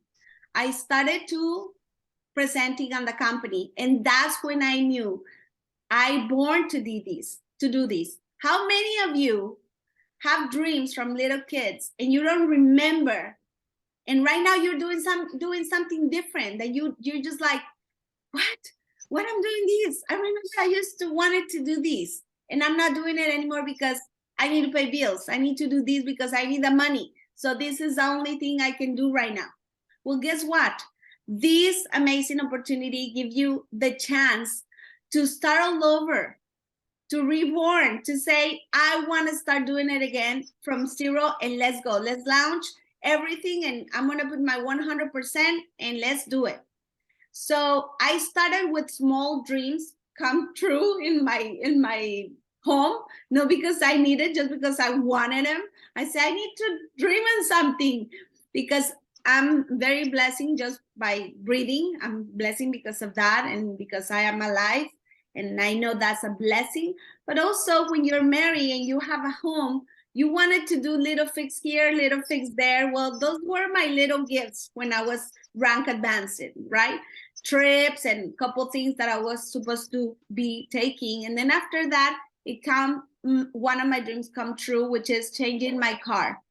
I started to presenting on the company. And that's when I knew I born to do this. How many of you have dreams from little kids and you don't remember? And right now you're doing something different that you're just like, what I'm doing this? I remember I used to wanted to do this, and I'm not doing it anymore because I need to pay bills. I need to do this because I need the money. So this is the only thing I can do right now. Well, guess what? This amazing opportunity gives you the chance to start all over, to reborn, to say, I want to start doing it again from zero, and let's go. Let's launch everything, and I'm going to put my 100% and let's do it. So I started with small dreams come true in my home, not because I needed, just because I wanted them. I said, I need to dream on something, because I'm very blessing just by breathing. I'm blessing because of that, and because I am alive, and I know that's a blessing. But also when you're married and you have a home, you wanted to do little fix here, little fix there. Well, those were my little gifts when I was rank advancing, right? Trips and a couple things that I was supposed to be taking. And then after that, one of my dreams come true, which is changing my car.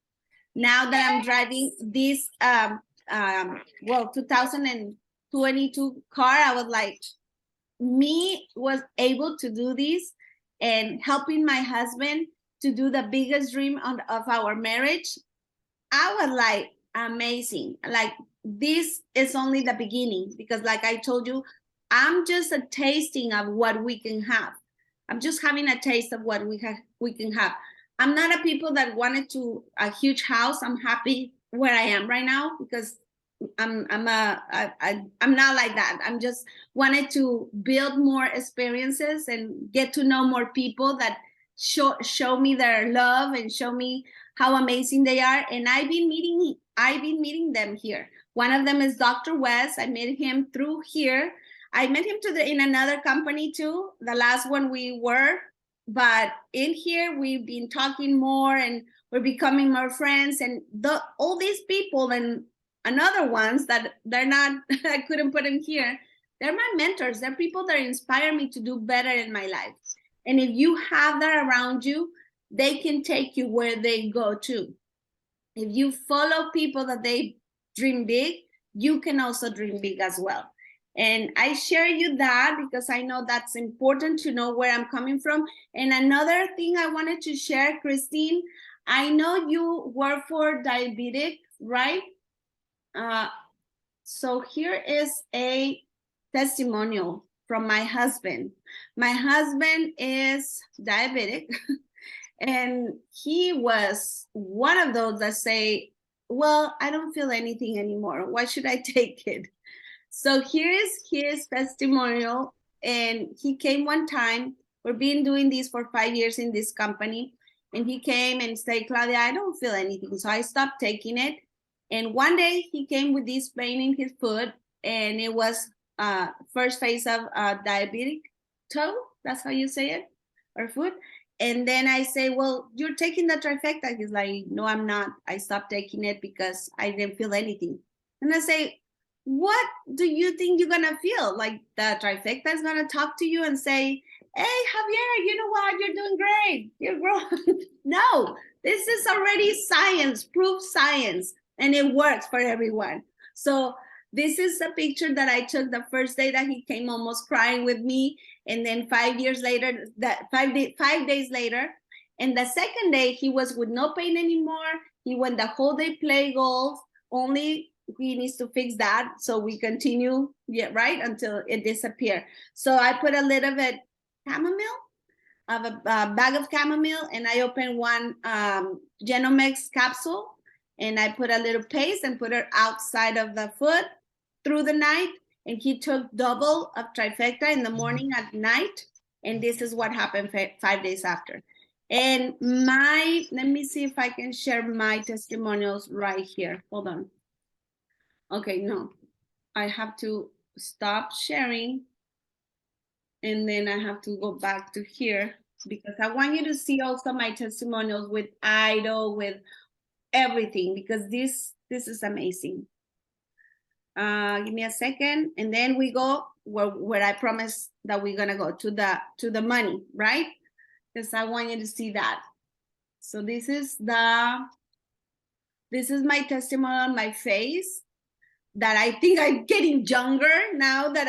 Now that I'm driving this 2022 car, I was like, was able to do this and helping my husband to do the biggest dream of our marriage. I was like, amazing. Like, this is only the beginning, because like I told you, I'm just a tasting of what we can have. I'm just having a taste of what we can have. I'm not a people that wanted a huge house. I'm happy where I am right now, because I'm not like that. I'm just wanted to build more experiences and get to know more people that show me their love and show me how amazing they are. And I've been meeting them here. One of them is Dr. West. I met him through here. I met him in another company too. The last one we were, but in here we've been talking more and we're becoming more friends. And all these people and another ones that they're not, I couldn't put them here. They're my mentors. They're people that inspire me to do better in my life. And if you have that around you, they can take you where they go to. If you follow people that they dream big, you can also dream big as well. And I share you that because I know that's important to know where I'm coming from. And another thing I wanted to share, Christine, I know you work for diabetic, right? So here is a testimonial from my husband. My husband is diabetic, and he was one of those that say, well, I don't feel anything anymore. Why should I take it? So here is his testimonial. And he came one time. We've been doing this for 5 years in this company. And he came and said, Claudia, I don't feel anything. So I stopped taking it. And one day he came with this pain in his foot. And it was first phase of diabetic toe. That's how you say it, or foot. And then I say, well, you're taking the trifecta. He's like, no, I'm not. I stopped taking it because I didn't feel anything. And I say, what do you think you're going to feel? Like the trifecta is going to talk to you and say, hey, Javier, you know what? You're doing great. You're growing. No, this is already science, proof science, and it works for everyone. So This is a picture that I took the first day that he came, almost crying with me. And then 5 years later, 5 days later, and the second day he was with no pain anymore. He went the whole day play golf. Only he needs to fix that. So we continue, yeah, right, until it disappeared. So I put a little bit chamomile, of a bag of chamomile, and I opened one Genomix capsule, and I put a little paste and put it outside of the foot through the night. And he took double of trifecta in the morning at night. And this is what happened 5 days after. And let me see if I can share my testimonials right here. Hold on. Okay, no, I have to stop sharing. And then I have to go back to here because I want you to see also my testimonials with idol, with everything, because this is amazing. Give me a second, and then we go where I promised that we're gonna go to the money, right? Because I want you to see that. So this is my testimony on my face, that I think I'm getting younger now that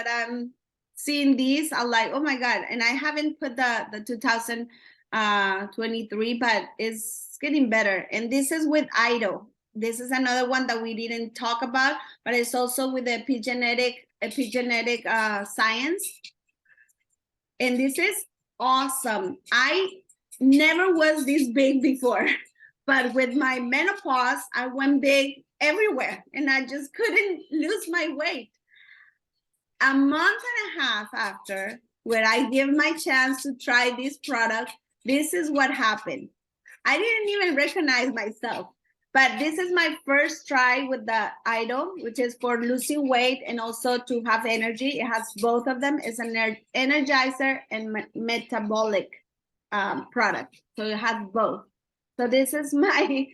I'm seeing this. I'm like, oh my God. And I haven't put the 2023, but it's getting better. And this is with idol. This is another one that we didn't talk about, but it's also with epigenetic science. And this is awesome. I never was this big before, but with my menopause, I went big everywhere and I just couldn't lose my weight. A month and a half after, where I give my chance to try this product, this is what happened. I didn't even recognize myself, but this is my first try with the idol, which is for losing weight and also to have energy. It has both of them. It's an energizer and metabolic product, so it has both. So this is my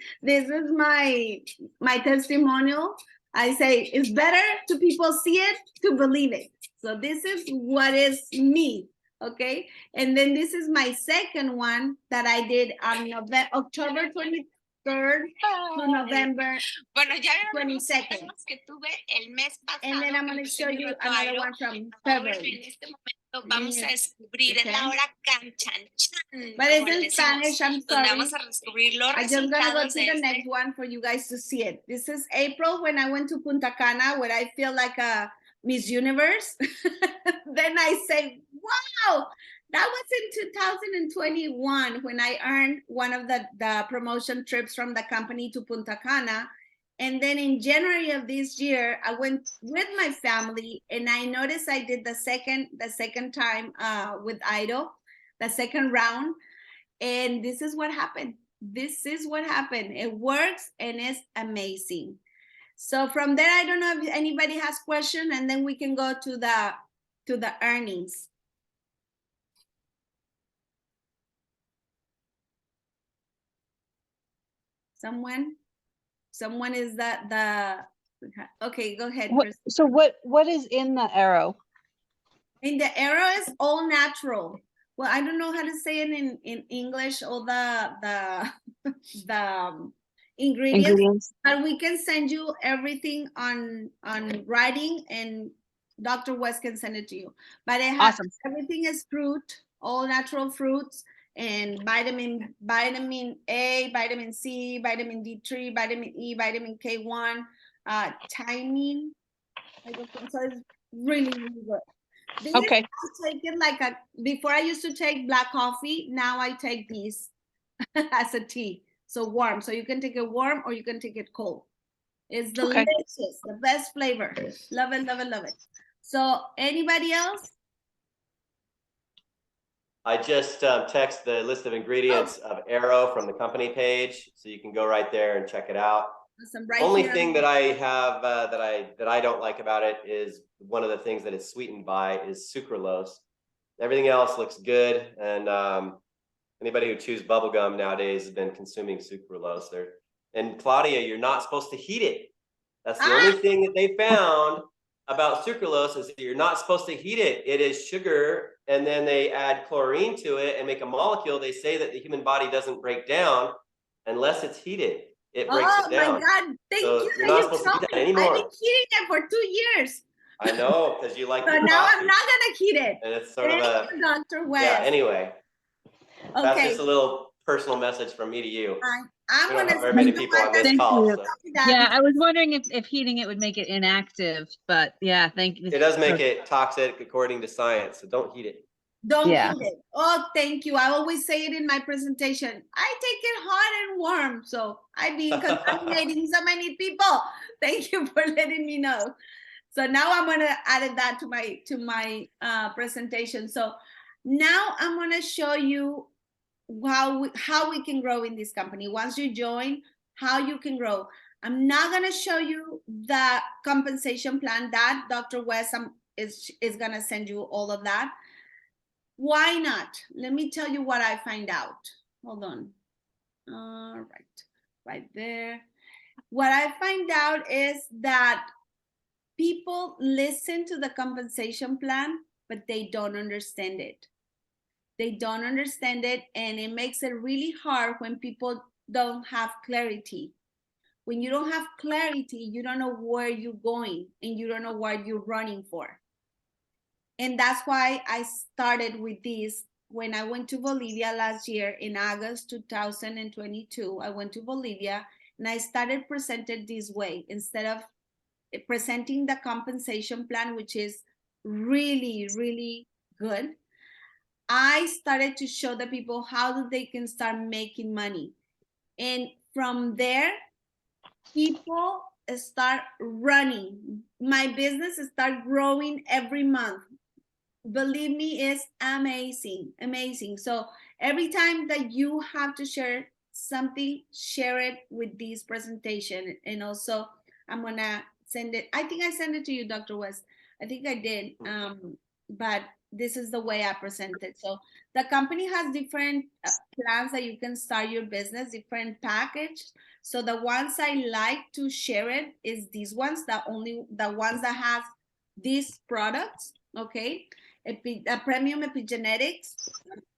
testimonial. I say it's better to people see it to believe it. So this is what is me, okay? And then this is my second one that I did on October 23rd to November 22nd. And then I'm going to show you another one from February. Vamos a descubrir Okay. la hora can chan chan. But it's in Spanish, I'm sorry. Vamos a descubrir los I just gotta go resultados to de the next one for you guys to see it. This is April when I went to Punta Cana, where I feel like a Miss Universe. Then I say, wow, that was in 2021 when I earned one of the promotion trips from the company to Punta Cana. And then in January of this year, I went with my family, and I noticed I did the second time with Idol, the second round. And this is what happened. This is what happened. It works and it's amazing. So from there, I don't know if anybody has questions, and then we can go to the earnings. Someone is okay, go ahead. So what is in the arrow? And the arrow is all natural. Well, I don't know how to say it in English, all the ingredients, but we can send you everything on writing, and Dr. West can send it to you. But it has Awesome. Everything is fruit, all natural fruits, and vitamin A, vitamin C, vitamin D3, vitamin E, vitamin K1, thiamine. So it's really, really good. Okay. I take it before I used to take black coffee. Now I take these as a tea. So warm. So you can take it warm or you can take it cold. It's delicious, the best flavor. Love it, love it, love it. So anybody else? I just text the list of ingredients of Arrow from the company page, so you can go right there and check it out. Awesome. Right Only here. thing that I have that I don't like about it is one of the things that it's sweetened by is sucralose. Everything else looks good, and anybody who chews bubble gum nowadays has been consuming sucralose. And Claudia, you're not supposed to heat it. That's the only thing that they found about sucralose, is that you're not supposed to heat it. It is sugar, and then they add chlorine to it and make a molecule. They say that the human body doesn't break down unless it's heated. it breaks Oh it down. my God! Thank So you. you're that not you supposed to told do that me. I've anymore. been eating it for 2 years. I know, because you like So your now coffee. I'm not gonna heat it. And it's sort of Thank a, you, Dr. West. yeah, anyway, that's Okay. just a little personal message from me to you. I'm We don't gonna have very say, many you know people what, on this Thank call, you. so Yeah, I was wondering if heating it would make it inactive, but yeah, thank you. it does make it toxic according to science, so don't heat it. Don't Yeah. heat it. Oh, thank you. I always say it in my presentation. I take it hot and warm. So I've been contaminating so many people. Thank you for letting me know. So now I'm gonna add that to my presentation. So now I'm gonna show you how we can grow in this company. Once you join, how you can grow. I'm not gonna show you the compensation plan. That Dr. West is gonna send you all of that. Why not? Let me tell you what I find out. Hold on. All right there. What I find out is that people listen to the compensation plan, but they don't understand it. They don't understand it, and it makes it really hard when people don't have clarity. When you don't have clarity, you don't know where you're going and you don't know what you're running for. And that's why I started with this. When I went to Bolivia last year in August 2022, I went to Bolivia and I started presented this way. Instead of presenting the compensation plan, which is really, really good, I started to show the people how they can start making money. And from there, people start running. My business start growing every month. Believe me, it's amazing. So every time that you have to share something, share it with this presentation. And also I'm gonna send it. I think I sent it to you, Dr. West. I think I did. But this is the way I present it. So the company has different plans that you can start your business, different package. So the ones I like to share it is these ones, the ones that have these products, okay? Premium epigenetics.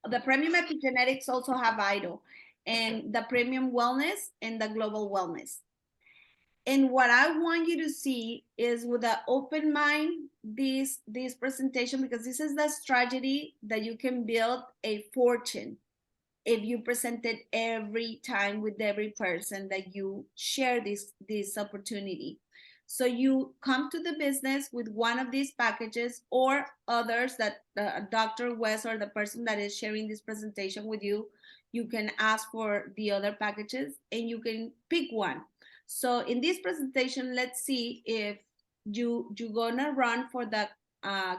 The premium epigenetics also have Vital, and the premium wellness and the global wellness. And what I want you to see is with an open mind, this presentation, because this is the strategy that you can build a fortune if you present it every time with every person that you share this opportunity. So you come to the business with one of these packages or others that Dr. West or the person that is sharing this presentation with you, you can ask for the other packages and you can pick one. So in this presentation, let's see if you're gonna run for the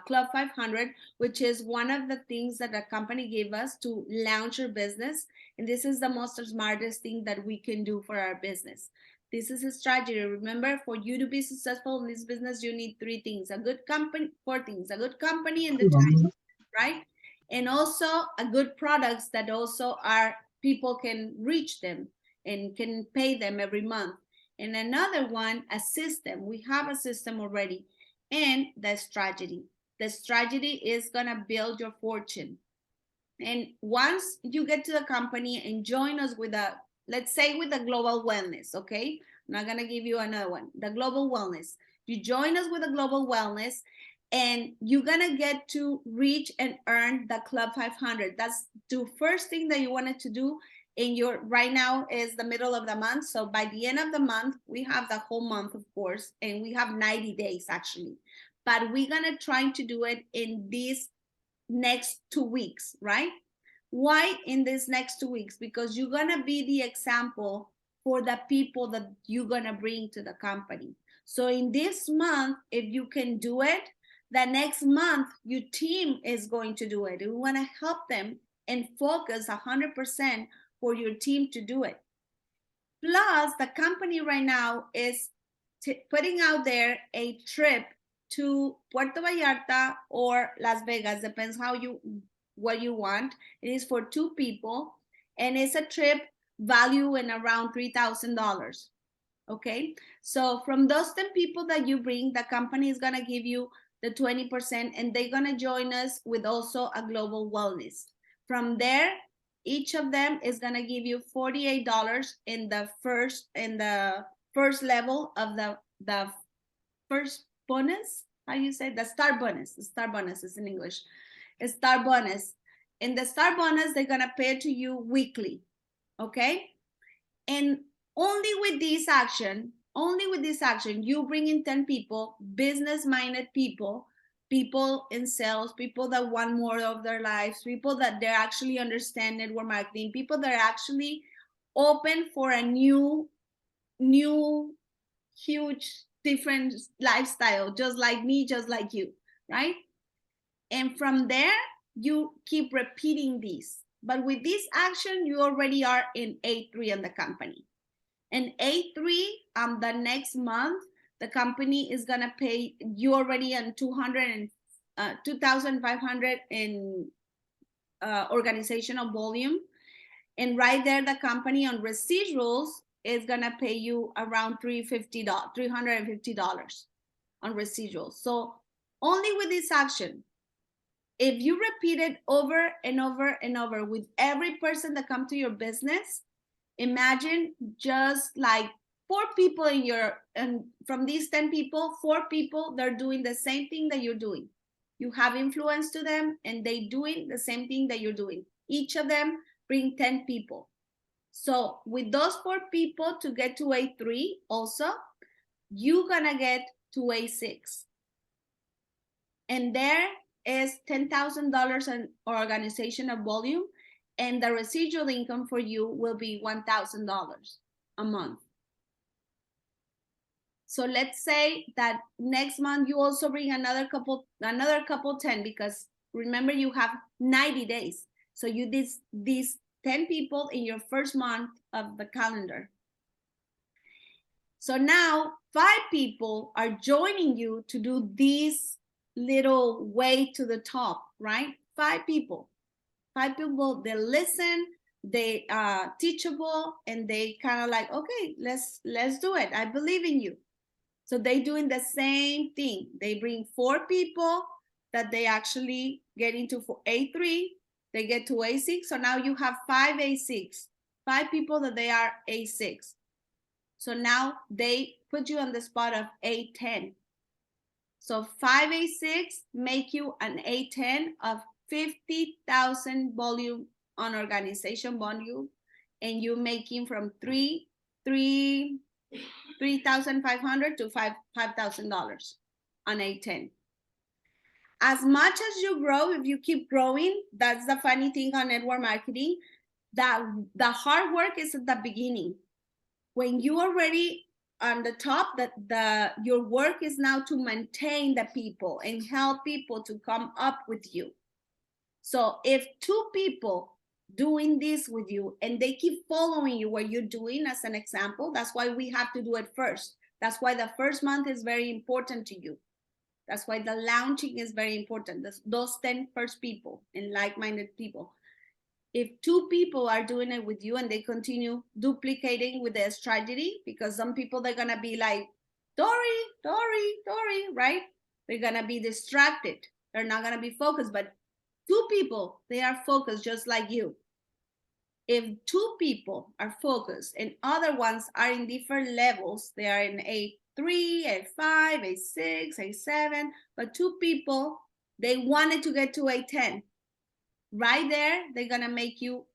Club 500, which is one of the things that the company gave us to launch your business. And this is the most smartest thing that we can do for our business. This is a strategy. Remember, for you to be successful in this business, you need 4 things, a good company and the time, right? And also a good products that also are people can reach them and can pay them every month. And another one, a system. We have a system already. And the strategy. The strategy is gonna build your fortune. And once you get to the company and join us with let's say with the global wellness, okay? I'm not gonna give you another one, the global wellness. You join us with the global wellness and you're gonna get to reach and earn the Club 500. That's the first thing that you wanted to do. And right now is the middle of the month. So by the end of the month, we have the whole month, of course, and we have 90 days actually. But we're gonna try to do it in these next 2 weeks, right? Why in these next 2 weeks? Because you're gonna be the example for the people that you're gonna bring to the company. So in this month, if you can do it, the next month your team is going to do it. We wanna help them and focus 100% for your team to do it. Plus, the company right now is putting out there a trip to Puerto Vallarta or Las Vegas, depends what you want. It is for 2 people, and it's a trip value in around $3,000. Okay, so from those 10 people that you bring, the company is gonna give you the 20%, and they're gonna join us with also a global wellness. From there, Each of them is gonna give you $48 in the first level of the first bonus. How you say the star bonus? The star bonus is in English. A star bonus. In the star bonus, they're gonna pay it to you weekly. Okay, and only with this action, you bring in 10 people, business-minded people, people in sales, people that want more of their lives, people that they actually understand network marketing, people that are actually open for a new, huge, different lifestyle, just like me, just like you, right? And from there, you keep repeating these. But with this action, you already are in A3 in the company. And A3, the next month, the company is gonna pay you already on 2,500 in organizational volume. And right there, the company on residuals is gonna pay you around $350 on residuals. So only with this action, if you repeat it over and over and over with every person that comes to your business, imagine just like 4 people in your, and from these 10 people, 4 people, they're doing the same thing that you're doing. You have influence to them and they doing the same thing that you're doing. Each of them bring 10 people. So with those 4 people to get to A3 also, you're gonna get to A6. And there is $10,000 in organizational volume, and the residual income for you will be $1,000 a month. So let's say that next month you also bring another couple 10, because remember you have 90 days. So you did these 10 people in your first month of the calendar. So now 5 people are joining you to do this little way to the top, right? 5 people, they listen, they are teachable, and they kind of like, okay, let's do it. I believe in you. So they doing the same thing. They bring 4 people that they actually get into for A3, they get to A6. So now you have 5 A6, 5 people that they are A6. So now they put you on the spot of A10. So 5 A6 make you an A10 of 50,000 volume on organization volume, and you're making from $3,500 to $5,000 on A10. As much as you grow, if you keep growing, that's the funny thing on network marketing, that the hard work is at the beginning. When you already on the top, that your work is now to maintain the people and help people to come up with you. So if 2 people doing this with you and they keep following you what you're doing, as an example, that's why we have to do it first. That's why the first month is very important to you. That's why the launching is very important. Those 10 first people and like-minded people. If 2 people are doing it with you and they continue duplicating with their strategy, because some people, they're gonna be like, Dory, right? They're gonna be distracted. They're not gonna be focused, but 2 people, they are focused just like you. If 2 people are focused and other ones are in different levels, they are in A3, A5, A6, A7, but 2 people, they wanted to get to A10. Right there, they're gonna make you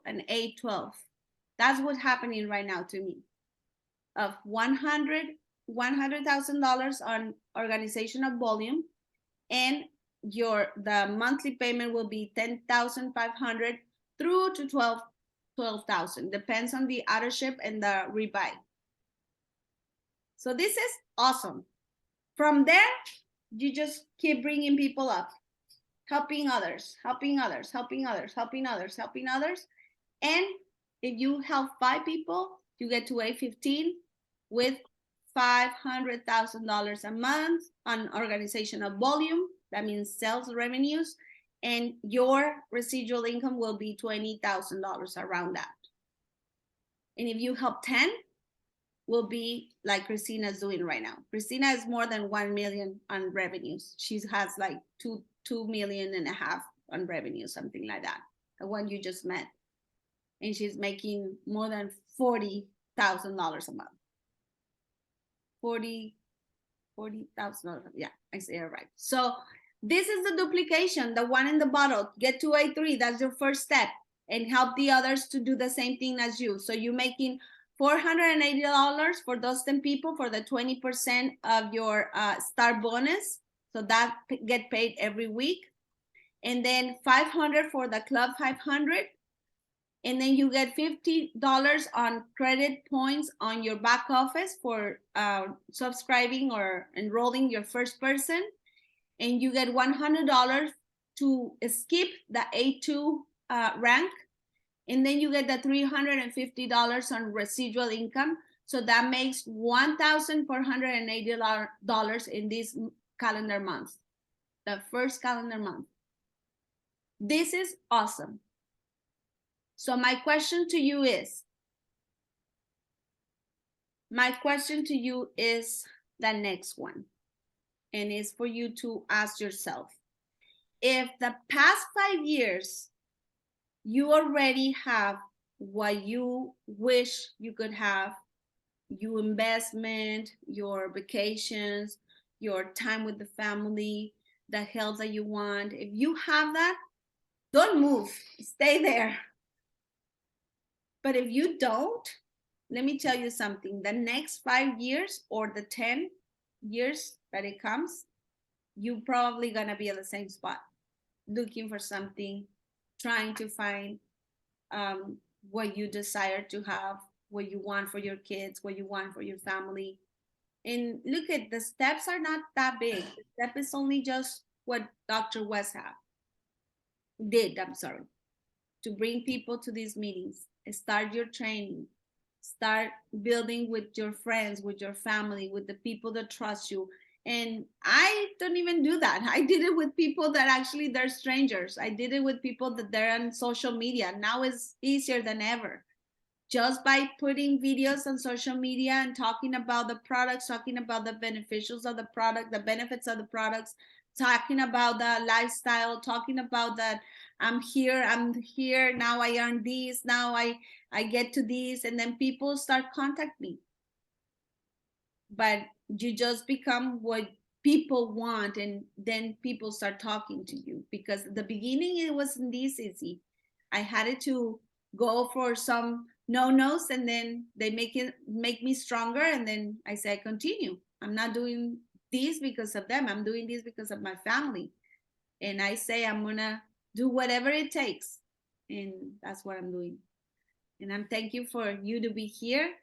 an A12. That's what's happening right now to me. Of $100,000 on organizational volume, and the monthly payment will be $10,500 through to $12,000. Depends on the authorship and the rebuy. So this is awesome. From there, you just keep bringing people up. Helping others. And if you help 5 people, you get to A15 with $500,000 a month on organizational volume. That means sales revenues. And your residual income will be $20,000, around that. And if you help 10, will be like Christina's doing right now. Christina is more than 1 million on revenues. She has like 2.5 million on revenue, something like that. the one you just met. And she's making more than $40,000 a month. $40,000. Yeah, I say it right. So this is the duplication, the one in the bottle. Get to A3. That's your first step, and help the others to do the same thing as you. So you're making $480 for those 10 people for the 20% of your start bonus. So that get paid every week. And then $500 for the club 500. And then you get $50 on credit points on your back office for subscribing or enrolling your first person. And you get $100 to skip the A2 rank. And then you get the $350 on residual income. So that makes $1,480 in this calendar month, the first calendar month. This is awesome. So my question to you is the next one. And it's for you to ask yourself, if the past 5 years, you already have what you wish you could have, your investment, your vacations, your time with the family, the health that you want, if you have that, don't move, stay there. But if you don't, let me tell you something, the next 5 years or the 10 years that it comes, you're probably gonna be at the same spot, looking for something, trying to find what you desire to have, what you want for your kids, what you want for your family. And look at the steps are not that big. The step is only just what Dr. West did, to bring people to these meetings, start your training, start building with your friends, with your family, with the people that trust you. And I don't even do that. I did it with people that actually they're strangers. I did it with people that they're on social media. Now it's easier than ever. Just by putting videos on social media and talking about the products, talking about the beneficials of the product, the benefits of the products, talking about the lifestyle, talking about that I'm here, now I earn this, now I get to this, and then people start contacting me. But you just become what people want, and then people start talking to you. Because at the beginning, it wasn't this easy. I had to go for some no-nos, and then they make me stronger, and then I say, I continue. I'm not doing this because of them. I'm doing this because of my family. And I say, I'm gonna do whatever it takes. And that's what I'm doing. And I'm thank you for you to be here.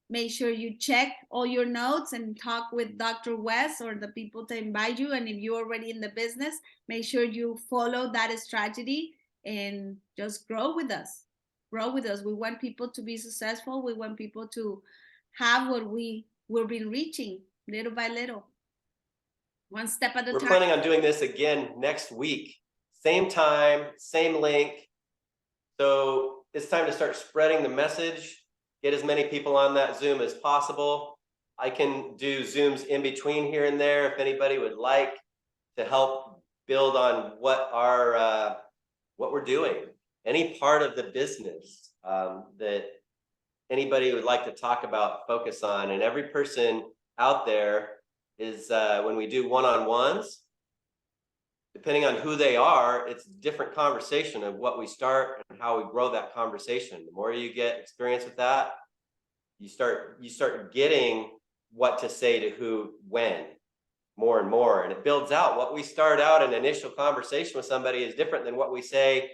Make sure you check all your notes and talk with Dr. West or the people to invite you. And if you're already in the business, make sure you follow that strategy and just grow with us. Grow with us. We want people to be successful. We want people to have what we've been reaching little by little. One step at a time. We're planning on doing this again next week. Same time, same link. So it's time to start spreading the message. Get as many people on that Zoom as possible. I can do Zooms in between here and there if anybody would like to help build on what we're doing. Any part of the business that anybody would like to talk about, focus on. And every person out there is, when we do one-on-ones, depending on who they are, it's a different conversation of what we start and how we grow that conversation. The more you get experience with that, you start getting what to say to who, when, more and more. And it builds out. What we start out in initial conversation with somebody is different than what we say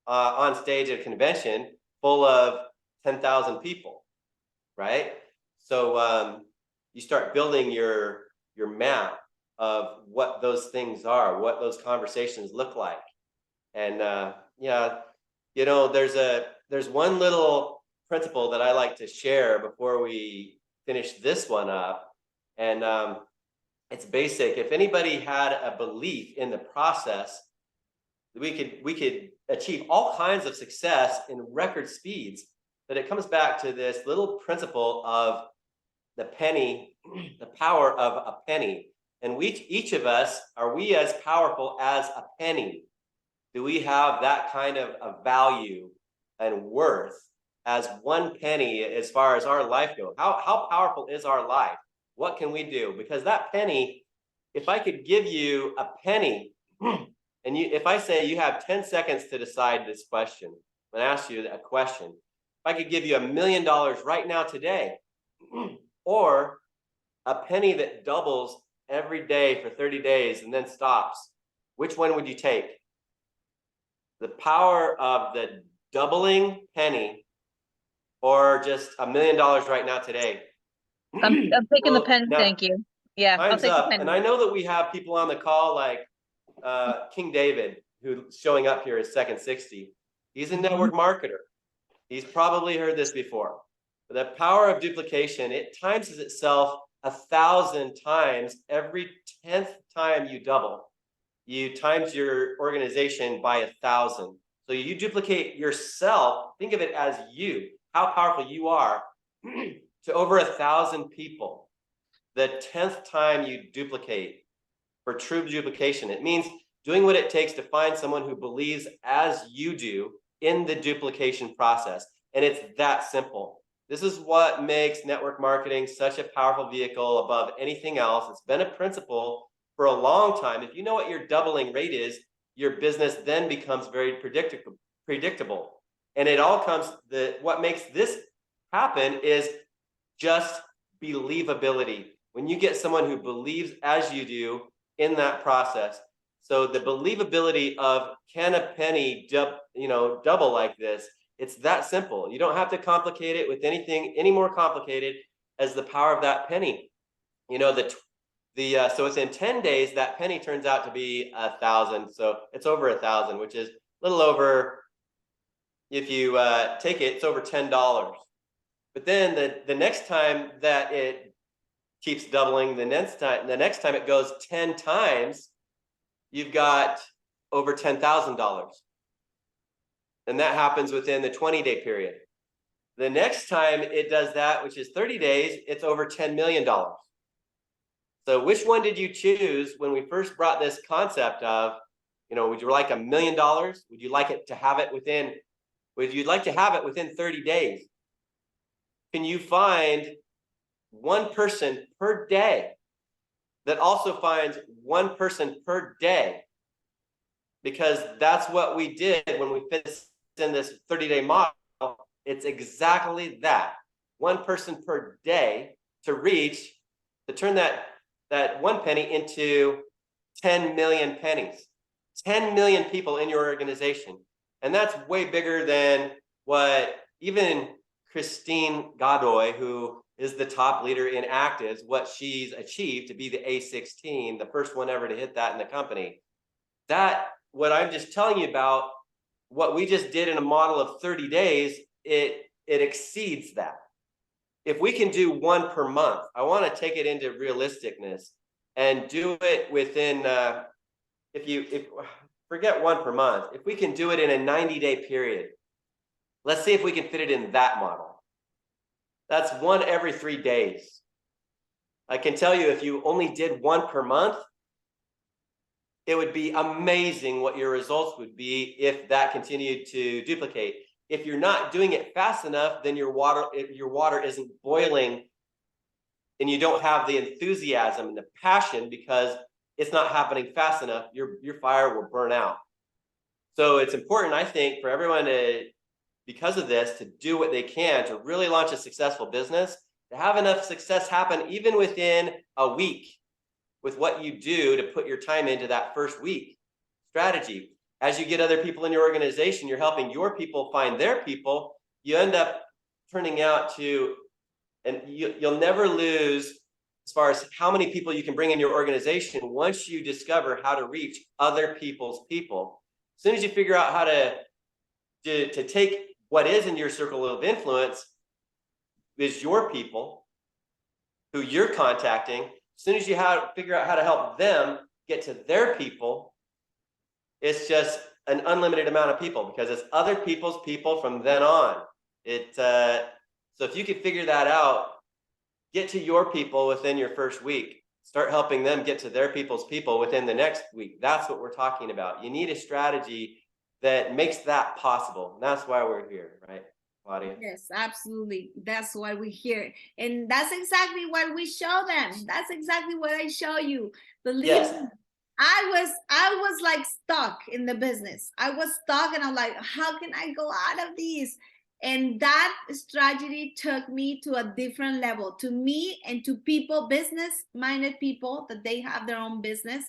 on stage at a convention full of 10,000 people, right? So you start building your map of what those things are, what those conversations look like. And yeah, you know, there's one little principle that I like to share before we finish this one up. And it's basic. If anybody had a belief in the process, we could achieve all kinds of success in record speeds. But it comes back to this little principle of the penny, the power of a penny. And each of us, are we as powerful as a penny? do we have that kind of a value and worth as one penny as far as our life goes? How powerful is our life? What can we do? Because that penny, if I could give you a penny, and if I say you have 10 seconds to decide this question, I'm gonna ask you a question. If I could give you $1 million right now today, or a penny that doubles every day for 30 days and then stops, which one would you take? The power of the doubling penny, or just $1 million right now today? I'm taking the Well, pen, now, thank you. Yeah, I'll time's take the up. pen. And I know that we have people on the call like King David, who's showing up here as Second 60. He's a network marketer. He's probably heard this before. But the power of duplication, it times itself 1,000 times. Every 10th time you double, you times your organization by 1,000. So you duplicate yourself. Think of it as you, how powerful you are, to over 1,000 people. The 10th time you duplicate, for true duplication, it means doing what it takes to find someone who believes as you do in the duplication process. And it's that simple. This is what makes network marketing such a powerful vehicle above anything else. It's been a principle for a long time. If you know what your doubling rate is, your business then becomes very predictable. And it all comes, what makes this happen is just believability. When you get someone who believes as you do in that process. So the believability of, can a penny double like this? It's that simple. You don't have to complicate it with anything any more complicated as the power of that penny. You know, so within 10 days, that penny turns out to be 1,000. So it's over 1,000, which is a little over, if you take it, it's over $10. But then the next time that it keeps doubling, the next time it goes 10 times, you've got over $10,000. And that happens within the 20-day period. The next time it does that, which is 30 days, it's over $10 million. So which one did you choose when we first brought this concept of, would you like $1 million? Would you like to have it within 30 days? Can you find one person per day that also finds one person per day? Because that's what we did when we fit in this 30-day model. It's exactly that. One person per day to turn that one penny into 10 million pennies. 10 million people in your organization. And that's way bigger than what even Christine Godoy, who is the top leader in Activz, what she's achieved to be the A16, the first one ever to hit that in the company. That, what I'm just telling you about, what we just did in a model of 30 days, it exceeds that. If we can do one per month, I want to take it into realisticness and do it within, forget one per month, if we can do it in a 90-day period, let's see if we can fit it in that model. That's one every 3 days. I can tell you, if you only did one per month, it would be amazing what your results would be if that continued to duplicate. If you're not doing it fast enough, then your water isn't boiling and you don't have the enthusiasm and the passion because it's not happening fast enough. Your fire will burn out. So it's important, I think, for everyone to, because of this, to do what they can to really launch a successful business, to have enough success happen even within a week with what you do to put your time into that first week strategy. As you get other people in your organization, you're helping your people find their people. You end up turning out to, and you'll never lose as far as how many people you can bring in your organization once you discover how to reach other people's people. As soon as you figure out how to take what is in your circle of influence is your people who you're contacting. As soon as you figure out how to help them get to their people, it's just an unlimited amount of people because it's other people's people from then on. So if you could figure that out, get to your people within your first week. Start helping them get to their people's people within the next week. That's what we're talking about. You need a strategy that makes that possible. And that's why we're here, right, Claudia? Yes, absolutely. That's why we're here. And that's exactly what we show them. That's exactly what I show you. Believe Yes. me, I was like stuck in the business. I was stuck and I'm like, how can I go out of these? And that strategy took me to a different level, to me and to people, business-minded people, that they have their own business.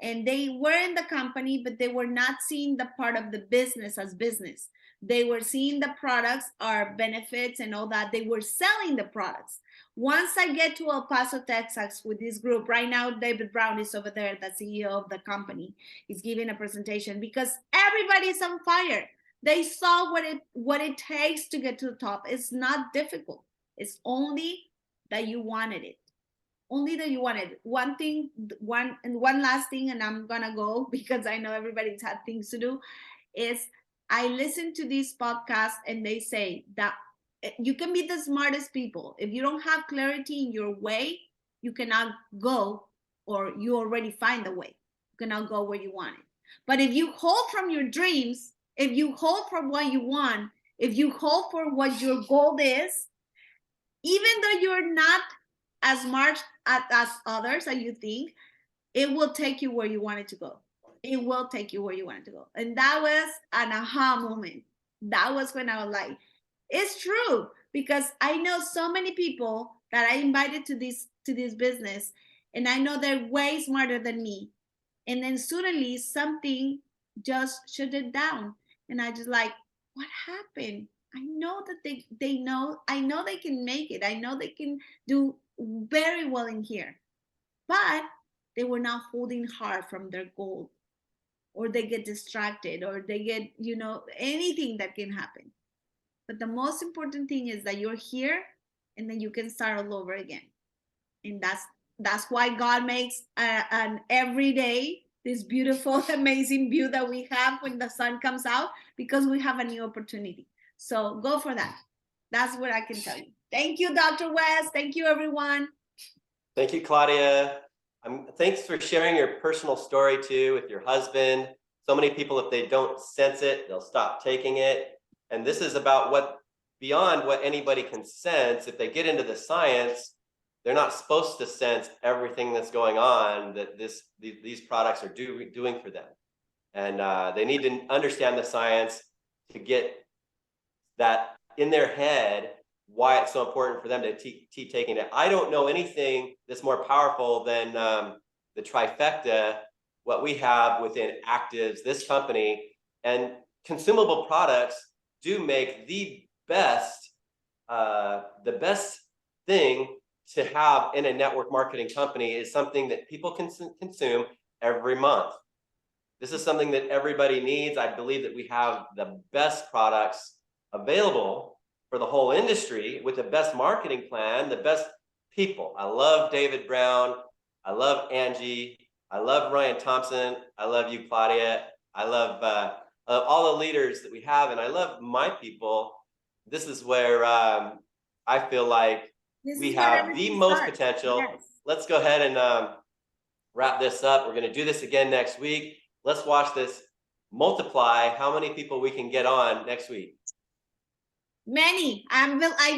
And they were in the company, but they were not seeing the part of the business as business. They were seeing the products, our benefits and all that. They were selling the products. Once I get to El Paso, Texas with this group, right now, David Brown is over there, the CEO of the company. He's giving a presentation because everybody's on fire. They saw what it takes to get to the top. It's not difficult. It's only that you wanted it. Only that you wanted. One last thing, and I'm gonna go because I know everybody's had things to do, is I listen to these podcasts and they say that you can be the smartest people. If you don't have clarity in your way, you cannot go, or you already find the way. You cannot go where you want it. But if you hold from your dreams, if you hold for what you want, if you hold for what your goal is, even though you're not as smart as others that you think, it will take you where you want it to go. It will take you where you want it to go. And that was an aha moment. That was when I was like, it's true, because I know so many people that I invited to this business, and I know they're way smarter than me. And then suddenly something just shut it down. And I just like, what happened? I know that they know, I know they can make it. I know they can do very well in here. But they were not holding hard from their goal, or they get distracted, or they get, anything that can happen. But the most important thing is that you're here, and then you can start all over again. And that's why God makes an every day this beautiful, amazing view that we have when the sun comes out, because we have a new opportunity. So go for that. That's what I can tell you. Thank you, Dr. West. Thank you, everyone. Thank you, Claudia. Thanks for sharing your personal story too with your husband. So many people, if they don't sense it, they'll stop taking it. And this is about beyond what anybody can sense. If they get into the science, they're not supposed to sense everything that's going on that these products are doing for them. And they need to understand the science to get that in their head, why it's so important for them to keep taking it. I don't know anything that's more powerful than the trifecta, what we have within Activz, this company. And consumable products do make the best thing to have in a network marketing company, is something that people can consume every month. This is something that everybody needs. I believe that we have the best products available for the whole industry, with the best marketing plan, the best people. I love David Brown. I love Angie. I love Ryan Thompson. I love you, Claudia. I love all the leaders that we have, and I love my people. This is where I feel like we have the most potential. Yes. Let's go ahead and wrap this up. We're going to do this again next week. Let's watch this multiply how many people we can get on next week. Many. I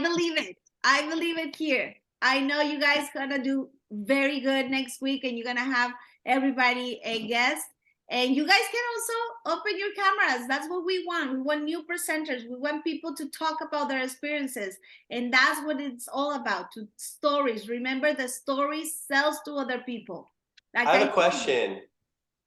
believe it. I believe it here. I know you guys gonna do very good next week, and you're gonna have everybody a guest. And you guys can also open your cameras. That's what we want. We want new presenters. We want people to talk about their experiences. And that's what it's all about, to stories. Remember, the story sells to other people. I have a question.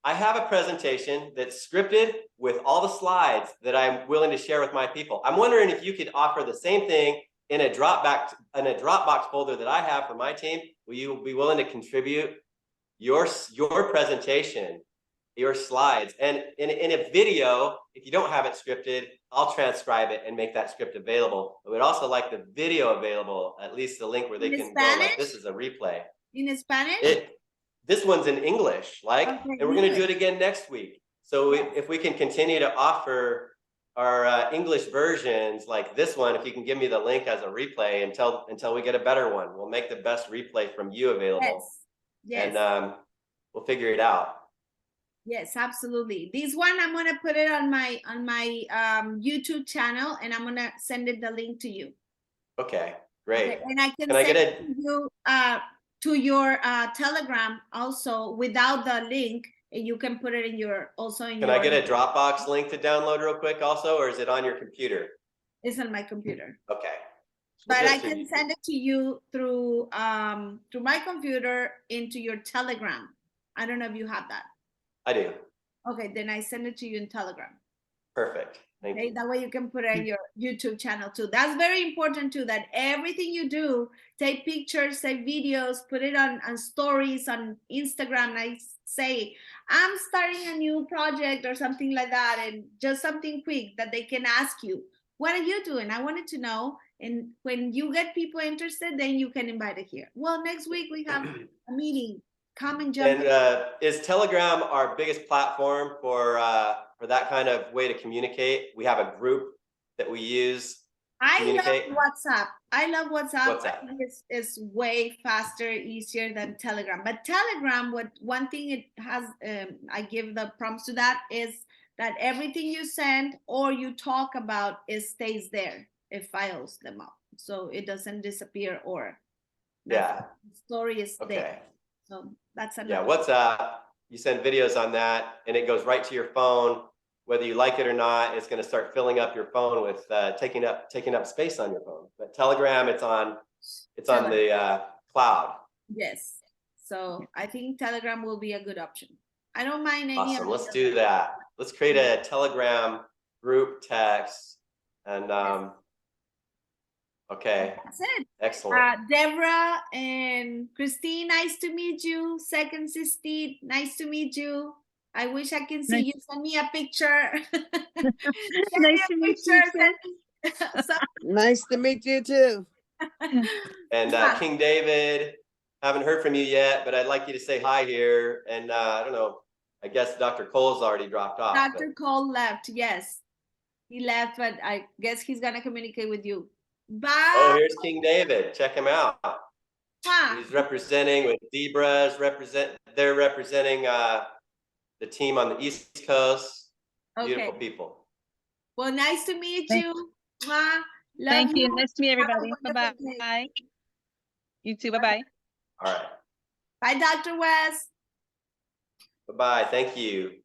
I have a presentation that's scripted with all the slides that I'm willing to share with my people. I'm wondering if you could offer the same thing in a Dropbox folder that I have for my team. Will you be willing to contribute your presentation, your slides, and in a video? If you don't have it scripted, I'll transcribe it and make that script available. I would also like the video available, at least the link where they can go, like this is a replay. In Spanish? This one's in English, and we're going to do it again next week. So if we can continue to offer our English versions like this one, if you can give me the link as a replay until we get a better one, we'll make the best replay from you available. Yes. And we'll figure it out. Yes, absolutely. This one, I'm gonna put it on my YouTube channel, and I'm gonna send it the link to you. Okay, great. Okay, and I can Can I send get it to you to your Telegram also without the link, and you can put it in your also in Can your. I get a Dropbox link to download real quick also, or is it on your computer? It's on my computer. Okay. But We'll do I it through can you. send it to you through my computer into your Telegram. I don't know if you have that. I do. Okay, then I send it to you in Telegram. Perfect. Thank Okay, you. that way you can put it in your YouTube channel too. That's very important too, that everything you do, take pictures, take videos, put it on stories on Instagram. And I say, I'm starting a new project or something like that, and just something quick that they can ask you, what are you doing? I wanted to know. And when you get people interested, then you can invite it here. Well, next week we have a meeting. Come and jump in. And is Telegram our biggest platform for that kind of way to communicate? We have a group that we use to I communicate. love WhatsApp. I love WhatsApp. WhatsApp. I think it's way faster, easier than Telegram. But Telegram, one thing it has, I give the prompts to that, is that everything you send or you talk about, it stays there. It files them up, so it doesn't disappear or Yeah. the story is Okay. there. So that's Yeah, another. WhatsApp, you send videos on that and it goes right to your phone. Whether you like it or not, it's going to start filling up your phone with taking up space on your phone. But Telegram, it's on the cloud. Yes. So I think Telegram will be a good option. I don't mind any. Awesome. of Let's the do other. that. Let's create a Telegram group text. And okay. That's it. Excellent. Deborah and Christine, nice to meet you. Second Sistine, nice to meet you. I wish I can see Nice. you. Send me a picture. Nice to meet you too. Nice to meet you too. And King David, haven't heard from you yet, but I'd like you to say hi here. And I don't know, I guess Dr. Cole's already dropped off. Dr. Cole left. Yes, he left, but I guess he's gonna communicate with you. Bye. Oh, here's King David. Check him out. Huh. He's representing with Debra's they're representing the team on the East Coast. Beautiful Okay. people. Well, nice to meet Thank- you. Mwah. Love Thank you. you. Nice to meet Have a everybody. wonderful day. Bye-bye. You too. Bye-bye. All right. Bye, Dr. West. Bye-bye. Thank you.